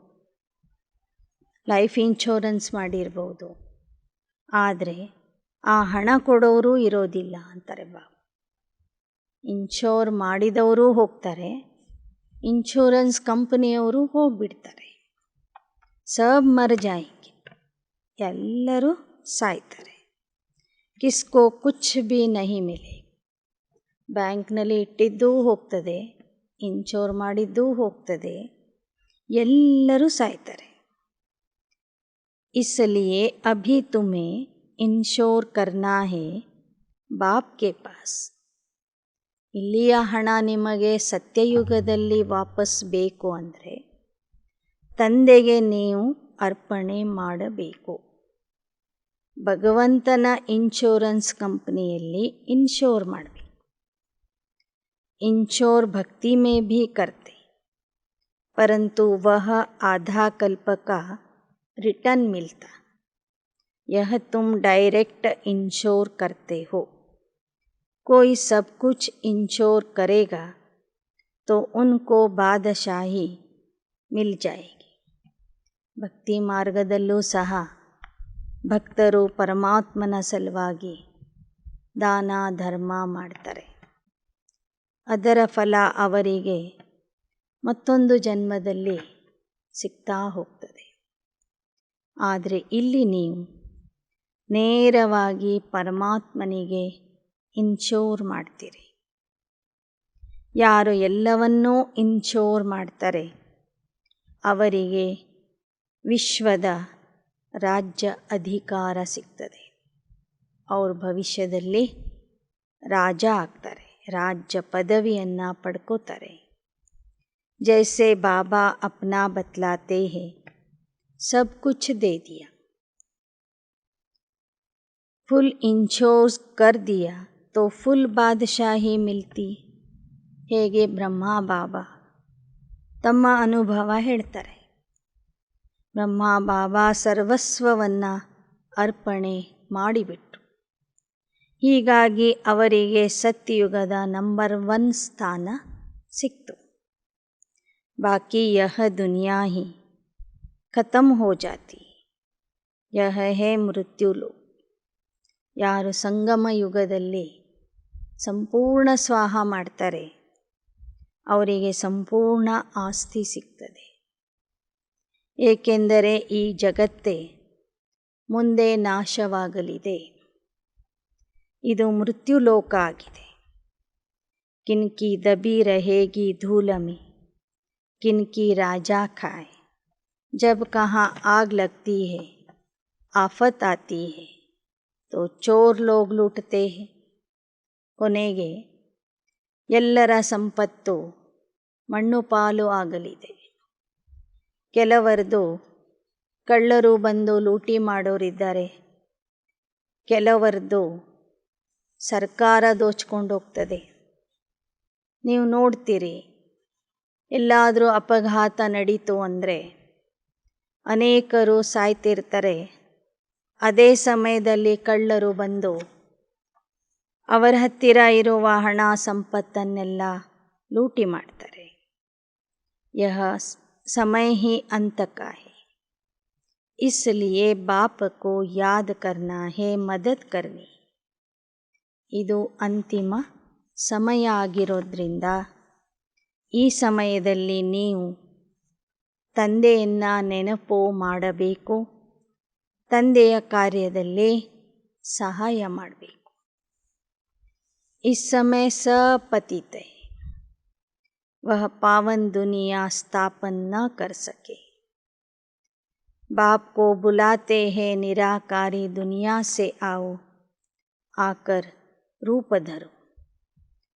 A: ಲೈಫ್ ಇನ್ಶೂರೆನ್ಸ್ ಮಾಡಿರ್ಬೋದು, ಆದರೆ ಆ ಹಣ ಕೊಡೋರು ಇರೋದಿಲ್ಲ ಅಂತಾರೆ ಬಾಬಾ. ಇನ್ಶೋರ್ ಮಾಡಿದವರು ಹೋಗ್ತಾರೆ, ಇನ್ಶೂರೆನ್ಸ್ ಕಂಪನಿಯವರು ಹೋಗಿಬಿಡ್ತಾರೆ. ಸಬ್ ಮರ್ ಜಾಯೆಂಗೆ, ಎಲ್ಲರೂ ಸಾಯ್ತಾರೆ. ಕಿಸ್ಕೋ ಕುಚ್ ಭೀ ನಹಿ ಮಿಲೆ. ಬ್ಯಾಂಕ್ನಲ್ಲಿ ಇಟ್ಟಿದ್ದೂ ಹೋಗ್ತದೆ, ಇನ್ಶೋರ್ ಮಾಡಿದ್ದೂ ಹೋಗ್ತದೆ, ಎಲ್ಲರೂ ಸಾಯ್ತಾರೆ. इसलिए अभी तुम्हें इंश्योर करना है बाप के पास. ಇಲ್ಲಿಯ ಹಣ ನಿಮಗೆ ಸತ್ಯಯುಗದಲ್ಲಿ ವಾಪಸ್ ಬೇಕು ಅಂದರೆ ತಂದೆಗೆ ನೀವು ಅರ್ಪಣೆ ಮಾಡಬೇಕು. ಭಗವಂತನ ಇನ್ಶೂರೆನ್ಸ್ ಕಂಪನಿಯಲ್ಲಿ ಇನ್ಶೋರ್ ಮಾಡಬೇಕು. इंश्योर भक्ति में भी करते, परंतु वह आधा कल्प का रिटर्न मिलता. यह तुम डायरेक्ट इंश्योर करते हो. कोई सब कुछ इंश्योर करेगा तो उनको बादशाही मिल जाएगी. ಭಕ್ತಿ ಮಾರ್ಗದಲ್ಲೂ ಸಹ ಭಕ್ತರು ಪರಮಾತ್ಮನ ಸಲುವಾಗಿ ದಾನ ಧರ್ಮ ಮಾಡ್ತಾರೆ. ಅದರ ಫಲ ಅವರಿಗೆ ಮತ್ತೊಂದು ಜನ್ಮದಲ್ಲಿ ಸಿಗ್ತಾ ಹೋಗ್ತದೆ. ಆದರೆ ಇಲ್ಲಿ ನೀವು ನೇರವಾಗಿ ಪರಮಾತ್ಮನಿಗೆ ಇನ್ಶೋರ್ ಮಾಡ್ತೀರಿ. ಯಾರು ಎಲ್ಲವನ್ನೂ ಇನ್ಶೋರ್ ಮಾಡ್ತಾರೆ ಅವರಿಗೆ ವಿಶ್ವದ ರಾಜ್ಯ ಅಧಿಕಾರ ಸಿಗ್ತದೆ. ಅವರು ಭವಿಷ್ಯದಲ್ಲಿ ರಾಜ ಆಗ್ತಾರೆ, ರಾಜ್ಯ ಪದವಿಯನ್ನು ಪಡ್ಕೋತಾರೆ. ಜೈಸೆ ಬಾಬಾ ಅಪ್ನಾ ಬತ್ಲಾತೆ ಹೇ ಸಬ್ ಕುಛ್ ದೇ ದಿಯಾ, ಫುಲ್ ಇನ್ಶೋರ್ಸ್ ಕರ್ ದಿಯಾ ತೋ ಫುಲ್ ಬಾದಶಾಹಿ ಮಿಲ್ತಿ. ಹೇಗೆ ಬ್ರಹ್ಮ ಬಾಬಾ ತಮ್ಮ ಅನುಭವ ಹೇಳ್ತಾರೆ. ಬ್ರಹ್ಮ ಬಾಬಾ ಸರ್ವಸ್ವವನ್ನು ಅರ್ಪಣೆ ಮಾಡಿಬಿಟ್ರು. ಹೀಗಾಗಿ ಅವರಿಗೆ ಸತ್ಯಯುಗದ ನಂಬರ್ 1 ಸ್ಥಾನ ಸಿಕ್ತು. ಬಾಕಿ ಯಹ ದುನಿಯಾ ಹಿ ಖತಮ್ ಹೋ ಜಾತಿ, ಯಹ ಹೇ ಮೃತ್ಯು ಲೋಕ. ಯಾರು ಸಂಗಮ ಯುಗದಲ್ಲಿ ಸಂಪೂರ್ಣ ಸ್ವಾಹ ಮಾಡ್ತಾರೆ ಅವರಿಗೆ ಸಂಪೂರ್ಣ ಆಸ್ತಿ ಸಿಗ್ತದೆ. ಏಕೆಂದರೆ ಈ ಜಗತ್ತೇ ಮುಂದೆ ನಾಶವಾಗಲಿದೆ. ಇದು ಮೃತ್ಯುಲೋಕ ಆಗಿದೆ. ಕಿನ್ಕಿ ದಬಿ ರಹೇಗಿ ಧೂಲ ಮೇ, ಕಿನ್ಕಿ ರಾಜಾ ಖಾಯ್. ಜಬ್ ಕಹಾ ಆಗ್ ಲಗ್ತಿ ಹೈ, ಆಫತ್ ಆತಿ ಹೈ, ತೋ ಚೋರ್ ಲೋಗ್ ಲೂಟ್ತೆ ಹೈ. ಕೊನೆಗೆ ಎಲ್ಲರ ಸಂಪತ್ತು ಮಣ್ಣು ಪಾಲು ಆಗಲಿದೆ. ಕೆಲವರದು ಕಳ್ಳರು ಬಂದು ಲೂಟಿ ಮಾಡೋರಿದ್ದಾರೆ, ಕೆಲವರದು ಸರ್ಕಾರ ದೋಚ್ಕೊಂಡು ಹೋಗ್ತದೆ. ನೀವು ನೋಡ್ತೀರಿ, ಎಲ್ಲಾದರೂ ಅಪಘಾತ ನಡೀತು ಅಂದರೆ ಅನೇಕರು ಸಾಯ್ತಿರ್ತಾರೆ. ಅದೇ ಸಮಯದಲ್ಲಿ ಕಳ್ಳರು ಬಂದು ಅವರ ಹತ್ತಿರ ಇರುವ ಹಣ ಸಂಪತ್ತನ್ನೆಲ್ಲ ಲೂಟಿ ಮಾಡ್ತಾರೆ. ಯಹ ಸಮಯ ಹಿ ಅಂತ ಕಾ ಹೈ, ಇಸ್ಲಿಯೇ ಬಾಪ್ ಕೋ ಯಾದ್ ಕರ್ನಾ ಹೈ, ಮದದ್ ಕರ್ನಿ. ಇದು ಅಂತಿಮ ಸಮಯ ಆಗಿರೋದ್ರಿಂದ ಈ ಸಮಯದಲ್ಲಿ ನೀವು ತಂದೆಯನ್ನು ನೆನಪು ಮಾಡಬೇಕು, ತಂದೆಯ ಕಾರ್ಯದಲ್ಲಿ ಸಹಾಯ ಮಾಡಬೇಕು. इस समय सब पतित है, वह पावन दुनिया स्थापन न कर सके. बाप को बुलाते हैं निराकारी दुनिया से आओ, आकर रूप धरो.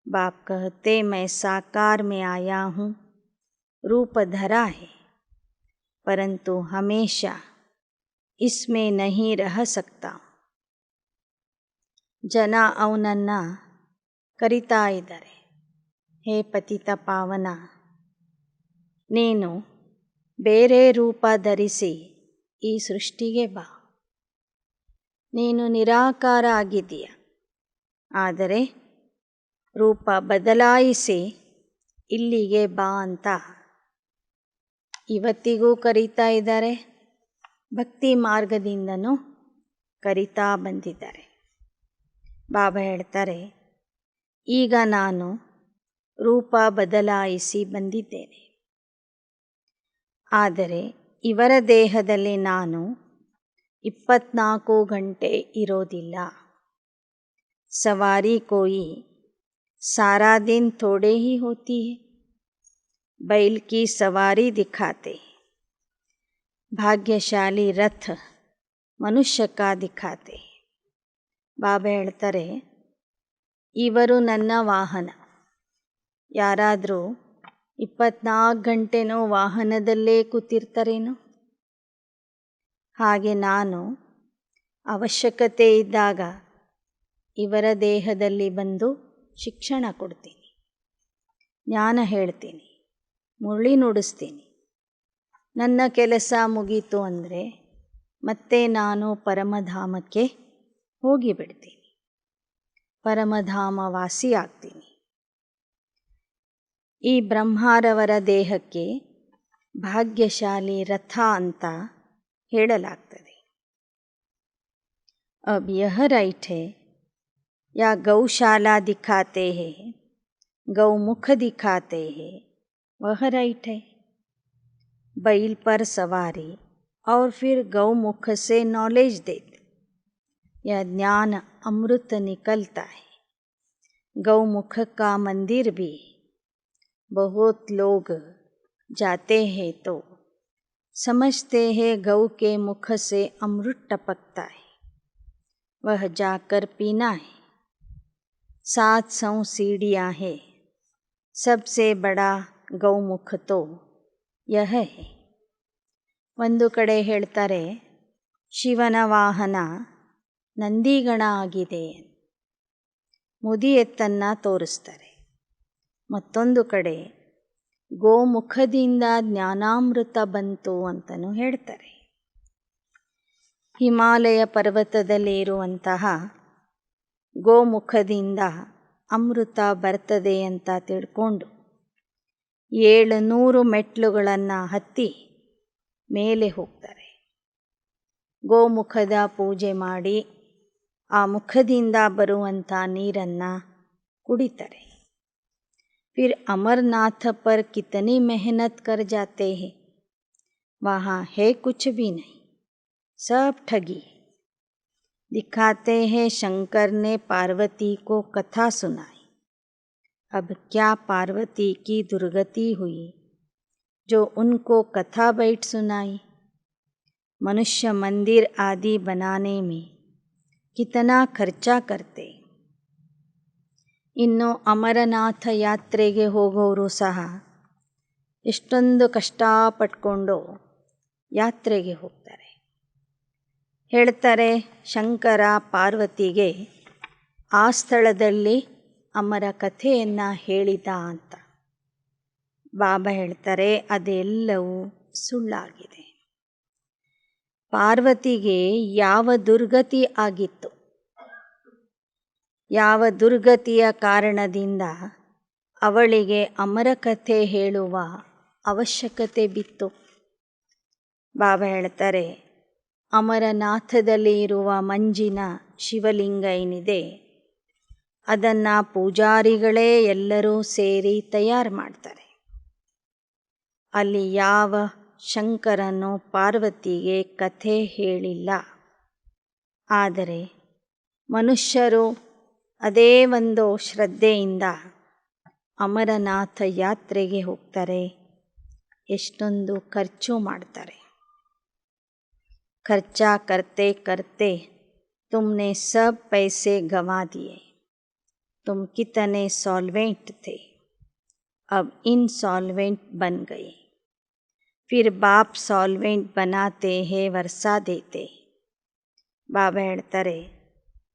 A: बाप कहते मैं साकार में आया हूँ, रूप धरा है, परंतु हमेशा इसमें नहीं रह सकता. ಜನ ಅವನನ್ನು ಕರಿತಾ ಇದ್ದಾರೆ, ಹೇ ಪತಿತ ಪಾವನ, ನೀನು ಬೇರೆ ರೂಪ ಧರಿಸಿ ಈ ಸೃಷ್ಟಿಗೆ ಬಾ. ನೀನು ನಿರಾಕಾರ ಆಗಿದ್ದೀಯ, ಆದರೆ ರೂಪ ಬದಲಾಯಿಸಿ ಇಲ್ಲಿಗೆ ಬಾ ಅಂತ ಇವತ್ತಿಗೂ ಕರೀತಾ ಇದ್ದಾರೆ. ಭಕ್ತಿ ಮಾರ್ಗದಿಂದನೂ ಕರೀತಾ ಬಂದಿದ್ದಾರೆ. ಬಾಬಾ ಹೇಳ್ತಾರೆ, ಈಗ ನಾನು ರೂಪ ಬದಲಾಯಿಸಿ ಬಂದಿದ್ದೇನೆ, ಆದರೆ ಇವರ ದೇಹದಲ್ಲಿ ನಾನು 24 ಗಂಟೆ ಇರೋದಿಲ್ಲ. ಸವಾರಿ ಕೋಯಿ ಸಾರಾ ದಿನ್ ಥೋಡೆ ಹಿ ಹೋತಿ ಹೈ, बैल की सवारी दिखाते, ಭಾಗ್ಯಶಾಲಿ ರಥ ಮನುಷ್ಯ ಕಾ ದಿಖಾತೆ. ಬಾಬಾ ಹೇಳ್ತಾರೆ, ಇವರು ನನ್ನ ವಾಹನ. ಯಾರಾದರೂ 24 ಗಂಟೆನೂ ವಾಹನದಲ್ಲೇ ಕೂತಿರ್ತಾರೇನೋ? ಹಾಗೆ ನಾನು ಅವಶ್ಯಕತೆ ಇದ್ದಾಗ ಇವರ ದೇಹದಲ್ಲಿ ಬಂದು ಶಿಕ್ಷಣ ಕೊಡ್ತೀನಿ, ಜ್ಞಾನ ಹೇಳ್ತೀನಿ, ಮುರಳಿ ನುಡಿಸ್ತೀನಿ. ನನ್ನ ಕೆಲಸ ಮುಗೀತು ಅಂದರೆ ಮತ್ತೆ ನಾನು ಪರಮಧಾಮಕ್ಕೆ ಹೋಗಿಬಿಡ್ತೀನಿ, ಪರಮಧಾಮ ವಾಸಿ ಆಗ್ತೀನಿ. ಈ ಬ್ರಹ್ಮಾರವರ ದೇಹಕ್ಕೆ ಭಾಗ್ಯಶಾಲಿ ರಥ ಅಂತ ಹೇಳಲಾಗ್ತದೆ. अब यह राइट है या गौशाला दिखाते हैं, गौमुख दिखाते हैं, वह राइट है. बैल पर सवारी और फिर गौमुख से नॉलेज देते, यह ज्ञान अमृत निकलता है. गौमुख का मंदिर भी बहुत लोग जाते हैं तो समझते हैं गौ के मुख से अमृत टपकता है, वह जाकर पीना है. 700 सीढ़ियाँ हैं, सबसे बड़ा गौमुख तो यह है. ಒಂದು ಕಡೆ ಹೇಳ್ತಾರೆ ಶಿವನ ವಾಹನ ನಂದಿಗಣ ಆಗಿದೆ, ಮುದಿ ಎತ್ತನ್ನು ತೋರಿಸ್ತಾರೆ. ಮತ್ತೊಂದು ಕಡೆ ಗೋಮುಖದಿಂದ ಜ್ಞಾನಾಮೃತ ಬಂತು ಅಂತಲೂ ಹೇಳ್ತಾರೆ. ಹಿಮಾಲಯ ಪರ್ವತದಲ್ಲಿ ಇರುವಂತಹ ಗೋಮುಖದಿಂದ ಅಮೃತ ಬರ್ತದೆ ಅಂತ ತಿಳ್ಕೊಂಡು 700 ಮೆಟ್ಲುಗಳನ್ನು ಹತ್ತಿ ಮೇಲೆ ಹೋಗ್ತಾರೆ. ಗೋಮುಖದ ಪೂಜೆ ಮಾಡಿ ಆ ಮುಖದಿಂದ ಬರುವಂಥ ನೀರನ್ನು ಕುಡಿತಾರೆ. फिर अमरनाथ पर कितनी मेहनत कर जाते हैं, वहाँ है कुछ भी नहीं, सब ठगी. दिखाते हैं शंकर ने पार्वती को कथा सुनाई, अब क्या पार्वती की दुर्गति हुई जो उनको कथा बैठ सुनाई. मनुष्य मंदिर आदि बनाने में कितना खर्चा करते. ಇನ್ನು ಅಮರನಾಥ ಯಾತ್ರೆಗೆ ಹೋಗೋರು ಸಹ ಎಷ್ಟೊಂದು ಕಷ್ಟಪಟ್ಕೊಂಡು ಯಾತ್ರೆಗೆ ಹೋಗ್ತಾರೆ. ಹೇಳ್ತಾರೆ ಶಂಕರ ಪಾರ್ವತಿಗೆ ಆ ಸ್ಥಳದಲ್ಲಿ ಅಮರ ಕಥೆಯನ್ನು ಹೇಳಿದ ಅಂತ. ಬಾಬಾ ಹೇಳ್ತಾರೆ ಅದೆಲ್ಲವೂ ಸುಳ್ಳಾಗಿದೆ. ಪಾರ್ವತಿಗೆ ಯಾವ ದುರ್ಗತಿ ಆಗಿತ್ತು, ಯಾವ ದುರ್ಗತಿಯ ಕಾರಣದಿಂದ ಅವಳಿಗೆ ಅಮರಕಥೆ ಹೇಳುವ ಅವಶ್ಯಕತೆ ಬಿತ್ತು. ಬಾಬಾ ಹೇಳ್ತಾರೆ ಅಮರನಾಥದಲ್ಲಿ ಇರುವ ಮಂಜಿನ ಶಿವಲಿಂಗ ಏನಿದೆ ಅದನ್ನು ಪೂಜಾರಿಗಳೇ ಎಲ್ಲರೂ ಸೇರಿ ತಯಾರು ಮಾಡ್ತಾರೆ. ಅಲ್ಲಿ ಯಾವ ಶಂಕರನು ಪಾರ್ವತಿಗೆ ಕಥೆ ಹೇಳಿಲ್ಲ. ಆದರೆ ಮನುಷ್ಯರು ಅದೇ ಒಂದು ಶ್ರದ್ಧೆಯಿಂದ ಅಮರನಾಥ ಯಾತ್ರೆಗೆ ಹೋಗ್ತಾರೆ, ಎಷ್ಟೊಂದು ಖರ್ಚು ಮಾಡ್ತಾರೆ. ಖರ್ಚಾ ಕರ್ತೆ ಕರ್ತೆ ತುಮ್ನೆ ಸಬ್ ಪೈಸೆ ಗವಾ ದಿಯೆ, तुम कितने सॉल्वेंट थे, अब इनसॉल्वेंट बन गए. फिर बाप सॉल्वेंट बनाते हैं, वर्षा देते. ಬಾಬಾ ಹೇಳ್ತಾರೆ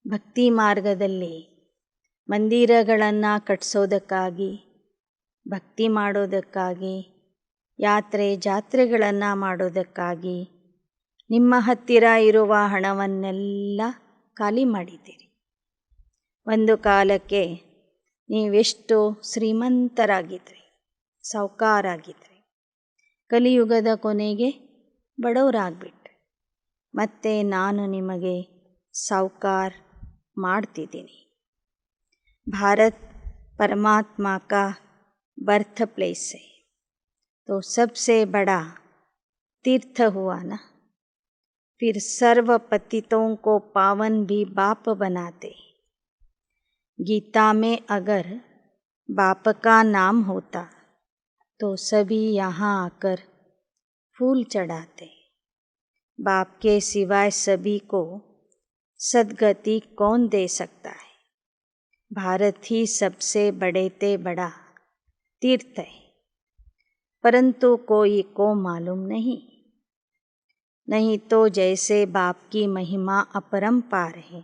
A: ಭಕ್ತಿ ಮಾರ್ಗದಲ್ಲಿ ಮಂದಿರಗಳನ್ನು ಕಟ್ಟಿಸೋದಕ್ಕಾಗಿ, ಭಕ್ತಿ ಮಾಡೋದಕ್ಕಾಗಿ, ಯಾತ್ರೆ ಜಾತ್ರೆಗಳನ್ನು ಮಾಡೋದಕ್ಕಾಗಿ ನಿಮ್ಮ ಹತ್ತಿರ ಇರುವ ಹಣವನ್ನೆಲ್ಲ ಖಾಲಿ ಮಾಡಿದ್ದೀರಿ. ಒಂದು ಕಾಲಕ್ಕೆ ನೀವೆಷ್ಟು ಶ್ರೀಮಂತರಾಗಿದ್ರಿ, ಸಾಹುಕಾರಾಗಿದ್ರಿ. ಕಲಿಯುಗದ ಕೊನೆಗೆ ಬಡವರಾಗ್ಬಿಟ್ರಿ. ಮತ್ತೆ ನಾನು ನಿಮಗೆ ಸಾಹುಕಾರ ಮಾಡ್ತಿದ್ದೀನಿ. भारत परमात्मा का बर्थ प्लेस है, तो सबसे बड़ा तीर्थ हुआ ना. फिर सर्व पतितों को पावन भी बाप बनाते. गीता में अगर बाप का नाम होता तो सभी यहाँ आकर फूल चढ़ाते. बाप के सिवाय सभी को सद्गति कौन दे सकता है. भारत ही सबसे बड़े ते बड़ा तीर्थ है, परंतु कोई को मालूम नहीं तो जैसे बाप की महिमा अपरंपार है,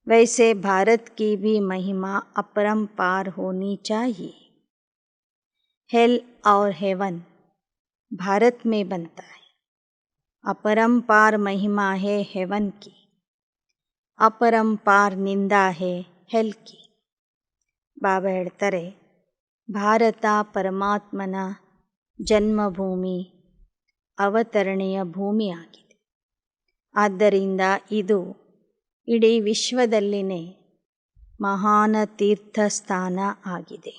A: वैसे भारत की भी महिमा अपरंपार होनी चाहिए. हेल और हेवन भारत में बनता है. अपरंपार महिमा है हेवन की, अपरंपार निंदा है ಹೆಲ್ ಕಿ. ಬಾಬಾ ಹೇಳ್ತಾರೆ ಭಾರತ ಪರಮಾತ್ಮನ ಜನ್ಮಭೂಮಿ, ಅವತರಣೆಯ ಭೂಮಿಯಾಗಿದೆ. ಆದ್ದರಿಂದ ಇದು ಇಡೀ ವಿಶ್ವದಲ್ಲಿನೇ ಮಹಾನ ತೀರ್ಥಸ್ಥಾನ ಆಗಿದೆ.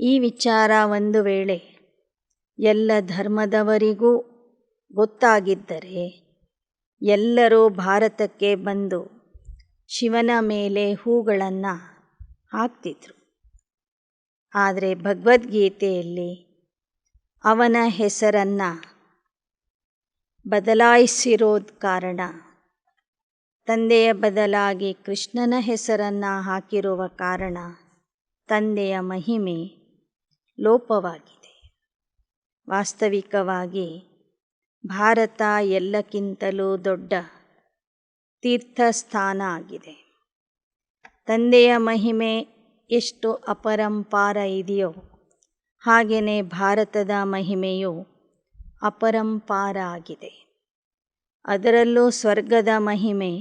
A: ಈ ವಿಚಾರ ಒಂದು ವೇಳೆ ಎಲ್ಲ ಧರ್ಮದವರಿಗೂ ಗೊತ್ತಾಗಿದ್ದರೆ ಎಲ್ಲರೂ ಭಾರತಕ್ಕೆ ಬಂದು ಶಿವನ ಮೇಲೆ ಹೂಗಳನ್ನು ಹಾಕ್ತಿದ್ರು. ಆದರೆ ಭಗವದ್ಗೀತೆಯಲ್ಲಿ ಅವನ ಹೆಸರನ್ನು ಬದಲಾಯಿಸಿರೋದ ಕಾರಣ, ತಂದೆಯ ಬದಲಾಗಿ ಕೃಷ್ಣನ ಹೆಸರನ್ನು ಹಾಕಿರುವ ಕಾರಣ ತಂದೆಯ ಮಹಿಮೆ ಲೋಪವಾಗಿದೆ. ವಾಸ್ತವಿಕವಾಗಿ ಭಾರತ ಎಲ್ಲಕ್ಕಿಂತಲೂ ದೊಡ್ಡ ತೀರ್ಥಸ್ಥಾನ ಆಗಿದೆ. ತಂದೆಯ ಮಹಿಮೆ ಎಷ್ಟು ಅಪರಂಪಾರ ಇದೆಯೋ ಹಾಗೆಯೇ ಭಾರತದ ಮಹಿಮೆಯು ಅಪರಂಪಾರ ಆಗಿದೆ. ಅದರಲ್ಲೂ ಸ್ವರ್ಗದ ಮಹಿಮೆ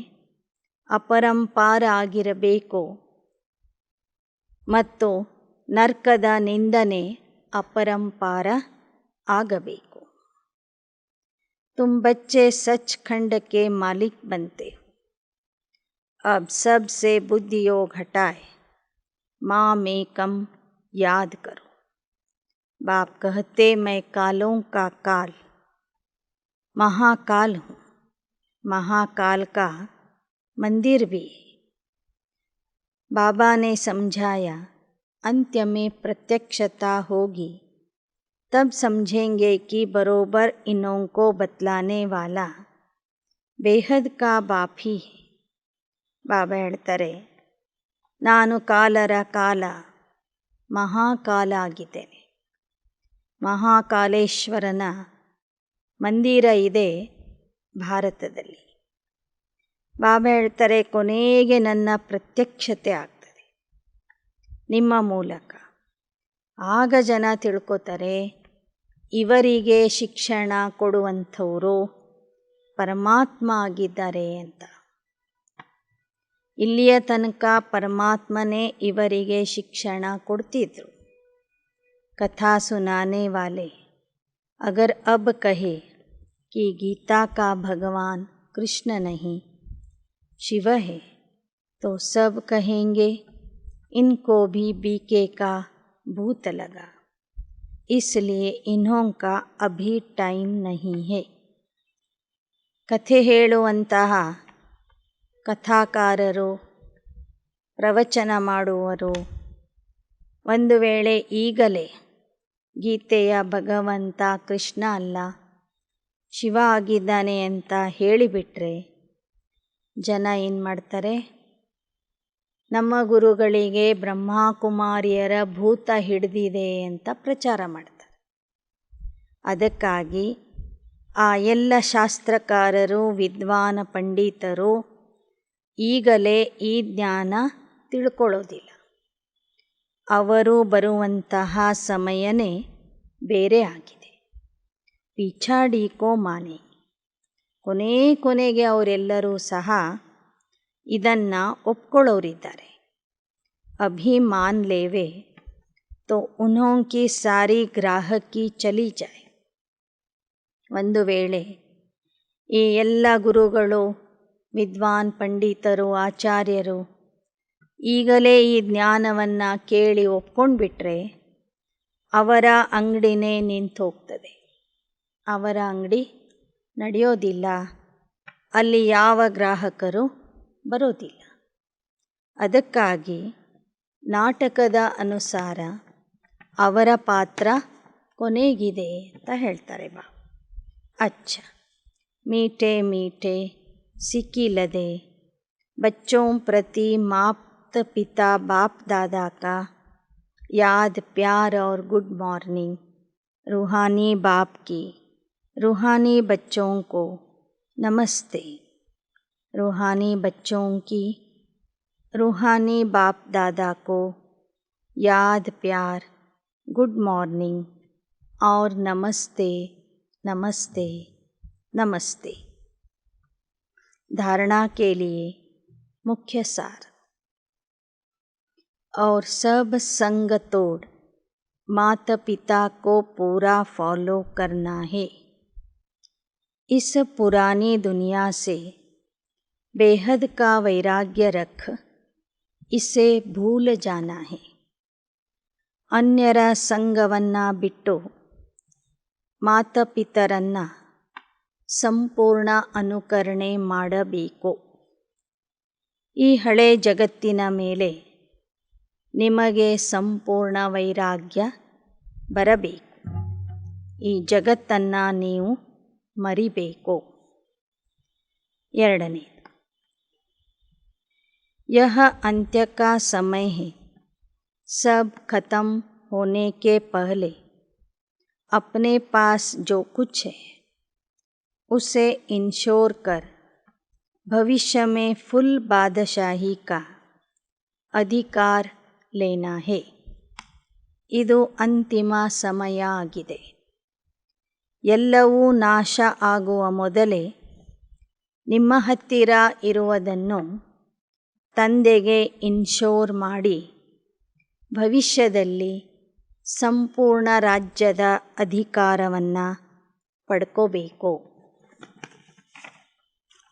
A: ಅಪರಂಪಾರ ಆಗಿರಬೇಕು ಮತ್ತು ನರ್ಕದ ನಿಂದನೆ ಅಪರಂಪಾರ ಆಗಬೇಕು. तुम बच्चे सचखंड के मालिक बनते हो, अब सब से बुद्धि योग हटाए माम एकम याद करो. बाप कहते मैं कालों का काल महाकाल हूँ, महाकाल का मंदिर भी है. बाबा ने समझाया अंत्य में प्रत्यक्षता होगी तब समझेंगे कि बरोबर इन्हों को बतलाने वाला बेहद का बाप ही है. ಬಾಬಾ ಹೇಳ್ತಾರೆ, ನಾನು ಕಾಲರ ಕಾಲ ಮಹಾಕಾಲ ಆಗಿದ್ದೇನೆ. ಮಹಾಕಾಲೇಶ್ವರನ ಮಂದಿರ ಇದೆ ಭಾರತದಲ್ಲಿ. ಬಾಬಾ ಹೇಳ್ತಾರೆ, ಕೊನೆಗೆ ನನ್ನ ಪ್ರತ್ಯಕ್ಷತೆ ಆಗ್ತದೆ ನಿಮ್ಮ ಮೂಲಕ. ಆಗ ಜನ ತಿಳ್ಕೊತಾರೆ ಇವರಿಗೆ ಶಿಕ್ಷಣ ಕೊಡುವಂಥವರು ಪರಮಾತ್ಮ ಆಗಿದ್ದಾರೆ ಅಂತ. ಇಲ್ಲಿಯ ತನಕ ಪರಮಾತ್ಮನೇ ಇವರಿಗೆ ಶಿಕ್ಷಣ ಕೊಡ್ತಿದ್ರು. ಕಥಾ ಸುನಾನೆ ವಾಲೆ ಅಗರ್ ಅಬ್ ಕಹೆ कि गीता का भगवान कृष्ण नहीं शिव है तो सब कहेंगे इनको भी बीके का भूत लगा, इसलिए इन्हों का अभी टाइम नहीं है. ಕಥೆ ಹೇಳುವಂತಹ ಕಥಾಕಾರರು, ಪ್ರವಚನ ಮಾಡುವರು ಒಂದು ವೇಳೆ ಈಗಲೇ ಗೀತೆಯ ಭಗವಂತ ಕೃಷ್ಣ ಅಲ್ಲ ಶಿವ ಆಗಿದ್ದಾನೆ ಅಂತ ಹೇಳಿಬಿಟ್ರೆ ಜನ ಏನು ಮಾಡ್ತಾರೆ, ನಮ್ಮ ಗುರುಗಳಿಗೆ ಬ್ರಹ್ಮಕುಮಾರಿಯರ ಭೂತ ಹಿಡಿದಿದೆ ಅಂತ ಪ್ರಚಾರ ಮಾಡ್ತಾರೆ. ಅದಕ್ಕಾಗಿ ಆ ಎಲ್ಲ ಶಾಸ್ತ್ರಕಾರರು, ವಿದ್ವಾನ ಪಂಡಿತರು ಈಗಲೇ ಈ ಜ್ಞಾನ ತಿಳ್ಕೊಳ್ಳೋದಿಲ್ಲ. ಅವರು ಬರುವಂತಹ ಸಮಯನೇ ಬೇರೆ ಆಗಿದೆ. ಪಿಛಾಡಿಕೋ ಮಾನೆ, ಕೊನೆಗೆ ಅವರೆಲ್ಲರೂ ಸಹ ಇದನ್ನು ಒಪ್ಕೊಳ್ಳೋರಿದ್ದಾರೆ. ಅಭಿಮಾನ್ ಲೇವೆ ತೋ ಉನ್ಹೋಂ ಕಿ ಸಾರಿ ಗ್ರಾಹಕಿ ಚಲಿ ಜಾಯ್. ಒಂದು ವೇಳೆ ಈ ಎಲ್ಲ ಗುರುಗಳು, ವಿದ್ವಾನ್ ಪಂಡಿತರು, ಆಚಾರ್ಯರು ಈಗಲೇ ಈ ಜ್ಞಾನವನ್ನು ಕೇಳಿ ಒಪ್ಕೊಂಡ್ಬಿಟ್ರೆ ಅವರ ಅಂಗಡಿನೇ ನಿಂತು ಹೋಗ್ತದೆ. ಅವರ ಅಂಗಡಿ ನಡೆಯೋದಿಲ್ಲ, ಅಲ್ಲಿ ಯಾವ ಗ್ರಾಹಕರು ಬರೋದಿಲ್ಲ. ಅದಕ್ಕಾಗಿ ನಾಟಕದ ಅನುಸಾರ ಅವರ ಪಾತ್ರ ಕೊನೆಗಿದೆ ಅಂತ ಹೇಳ್ತಾರೆ ಬಾ. ಅಚ್ಚ ಮೀಠೆ ಮೀಠೆ ಸಿಕ್ಕಿಲ್ಲದೆ बच्चों प्रति माता पिता बाप दादा का याद प्यार और गुड मॉर्निंग. रूहानी बाप की रूहानी बच्चों को नमस्ते. रूहानी बच्चों की रूहानी बाप दादा को याद प्यार गुड मॉर्निंग और नमस्ते नमस्ते नमस्ते. धारणा के लिए मुख्य सार. और सब संग तोड़ माता पिता को पूरा फॉलो करना है। इस पुरानी दुनिया से बेहद का वैराग्य रख इसे भूल जाना है। अन्यರ ಸಂಗವನ್ನು ಬಿಟ್ಟು ಮಾತಾಪಿತರನ್ನ ಸಂಪೂರ್ಣ ಅನುಕರಣೆ ಮಾಡಬೇಕು. ಈ ಹಳೆ ಜಗತ್ತಿನ ಮೇಲೆ ನಿಮಗೆ ಸಂಪೂರ್ಣ ವೈರಾಗ್ಯ ಬರಬೇಕು. ಈ ಜಗತ್ತನ್ನು ನೀವು ಮರಿಬೇಕು. ಎರಡನೇದು, यह अंत्य का समय है। सब खत्म होने के पहले अपने पास जो कुछ है उसे इंश्योर कर भविष्य में फुल बादशाही का अधिकार लेना है. ಇದು ಅಂತಿಮ ಸಮಯ ಆಗಿದೆ. ಎಲ್ಲವೂ ನಾಶ ಆಗುವ ಮೊದಲೇ ನಿಮ್ಮ ಹತ್ತಿರ ಇರುವುದನ್ನು ತಂದೆಗೆ ಇನ್ಶೋರ್ ಮಾಡಿ ಭವಿಷ್ಯದಲ್ಲಿ ಸಂಪೂರ್ಣ ರಾಜ್ಯದ ಅಧಿಕಾರವನ್ನು ಪಡ್ಕೋಬೇಕು.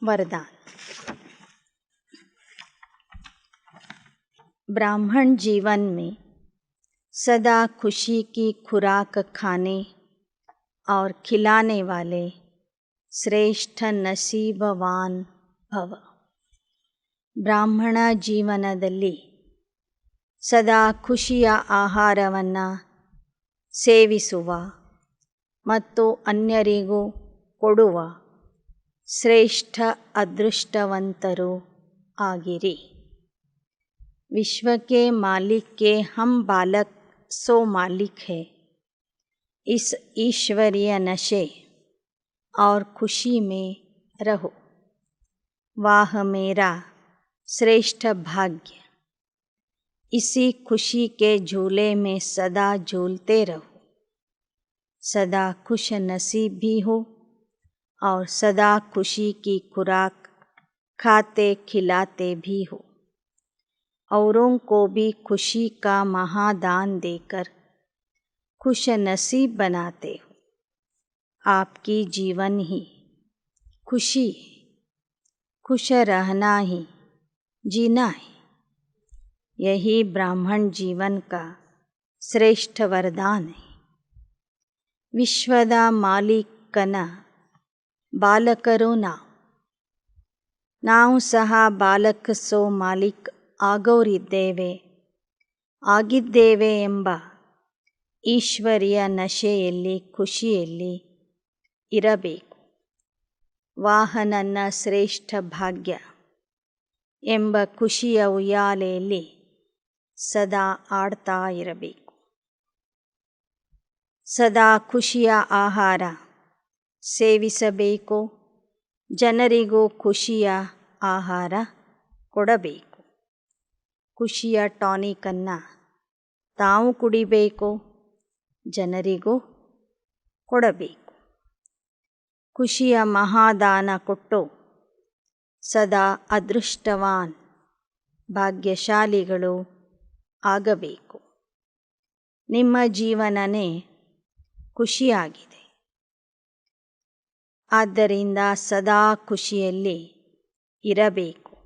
A: वरदान, ब्राह्मण जीवन में सदा खुशी की खुराक खाने और खिलाने वाले श्रेष्ठ नसीबवान भव. ಬ್ರಾಹ್ಮಣ ಜೀವನದಲ್ಲಿ ಸದಾ ಖುಷಿಯ ಆಹಾರವನ್ನು ಸೇವಿಸುವ ಮತ್ತು ಅನ್ಯರಿಗೂ ಕೊಡುವ ಶ್ರೇಷ್ಠ ಅದೃಷ್ಟವಂತರು ಆಗಿರಿ. विश्व के मालिक के हम बालक सो मालिक है. इस ईश्वरीय नशे और खुशी में रहो. वाह मेरा श्रेष्ठ भाग्य. इसी खुशी के झूले में सदा झूलते रहो. सदा खुश नसीब भी हो और सदा खुशी की खुराक खाते खिलाते भी हो. औरों को भी खुशी का महादान देकर खुश नसीब बनाते हो. आपकी जीवन ही खुशी है. खुश रहना ही जीना है. यही ब्राह्मण जीवन का श्रेष्ठ वरदान है. ವಿಶ್ವದ ಮಾಲೀಕನ ಬಾಲಕರು ನಾವು ಸಹ ಬಾಲಕ ಸೋ ಮಾಲಿಕ್ ಆಗಿದ್ದೇವೆ ಎಂಬ ಈಶ್ವರಿಯ ನಶೆಯಲ್ಲಿ ಖುಷಿಯಲ್ಲಿ ಇರಬೇಕು. ವಾಹ ನನ್ನ ಶ್ರೇಷ್ಠ ಭಾಗ್ಯ ಎಂಬ ಖುಷಿಯ ಉಯ್ಯಾಲೆಯಲ್ಲಿ ಸದಾ ಆಡ್ತಾ ಇರಬೇಕು. ಸದಾ ಖುಷಿಯ ಆಹಾರ ಸೇವಿಸಬೇಕು. ಜನರಿಗೂ ಖುಷಿಯ ಆಹಾರ ಕೊಡಬೇಕು. ಖುಷಿಯ ಟಾನಿಕನ್ನು ತಾವು ಕುಡಿಬೇಕು, ಜನರಿಗೂ ಕೊಡಬೇಕು. ಖುಷಿಯ ಮಹಾದಾನ ಕೊಟ್ಟು ಸದಾ ಅದೃಷ್ಟವಾನ್ ಭಾಗ್ಯಶಾಲಿಗಳು ಆಗಬೇಕು. ನಿಮ್ಮ ಜೀವನನೇ ಖುಷಿಯಾಗಿದೆ. ಆದ್ದರಿಂದ ಸದಾ ಖುಷಿಯಲ್ಲಿ ಇರಬೇಕು.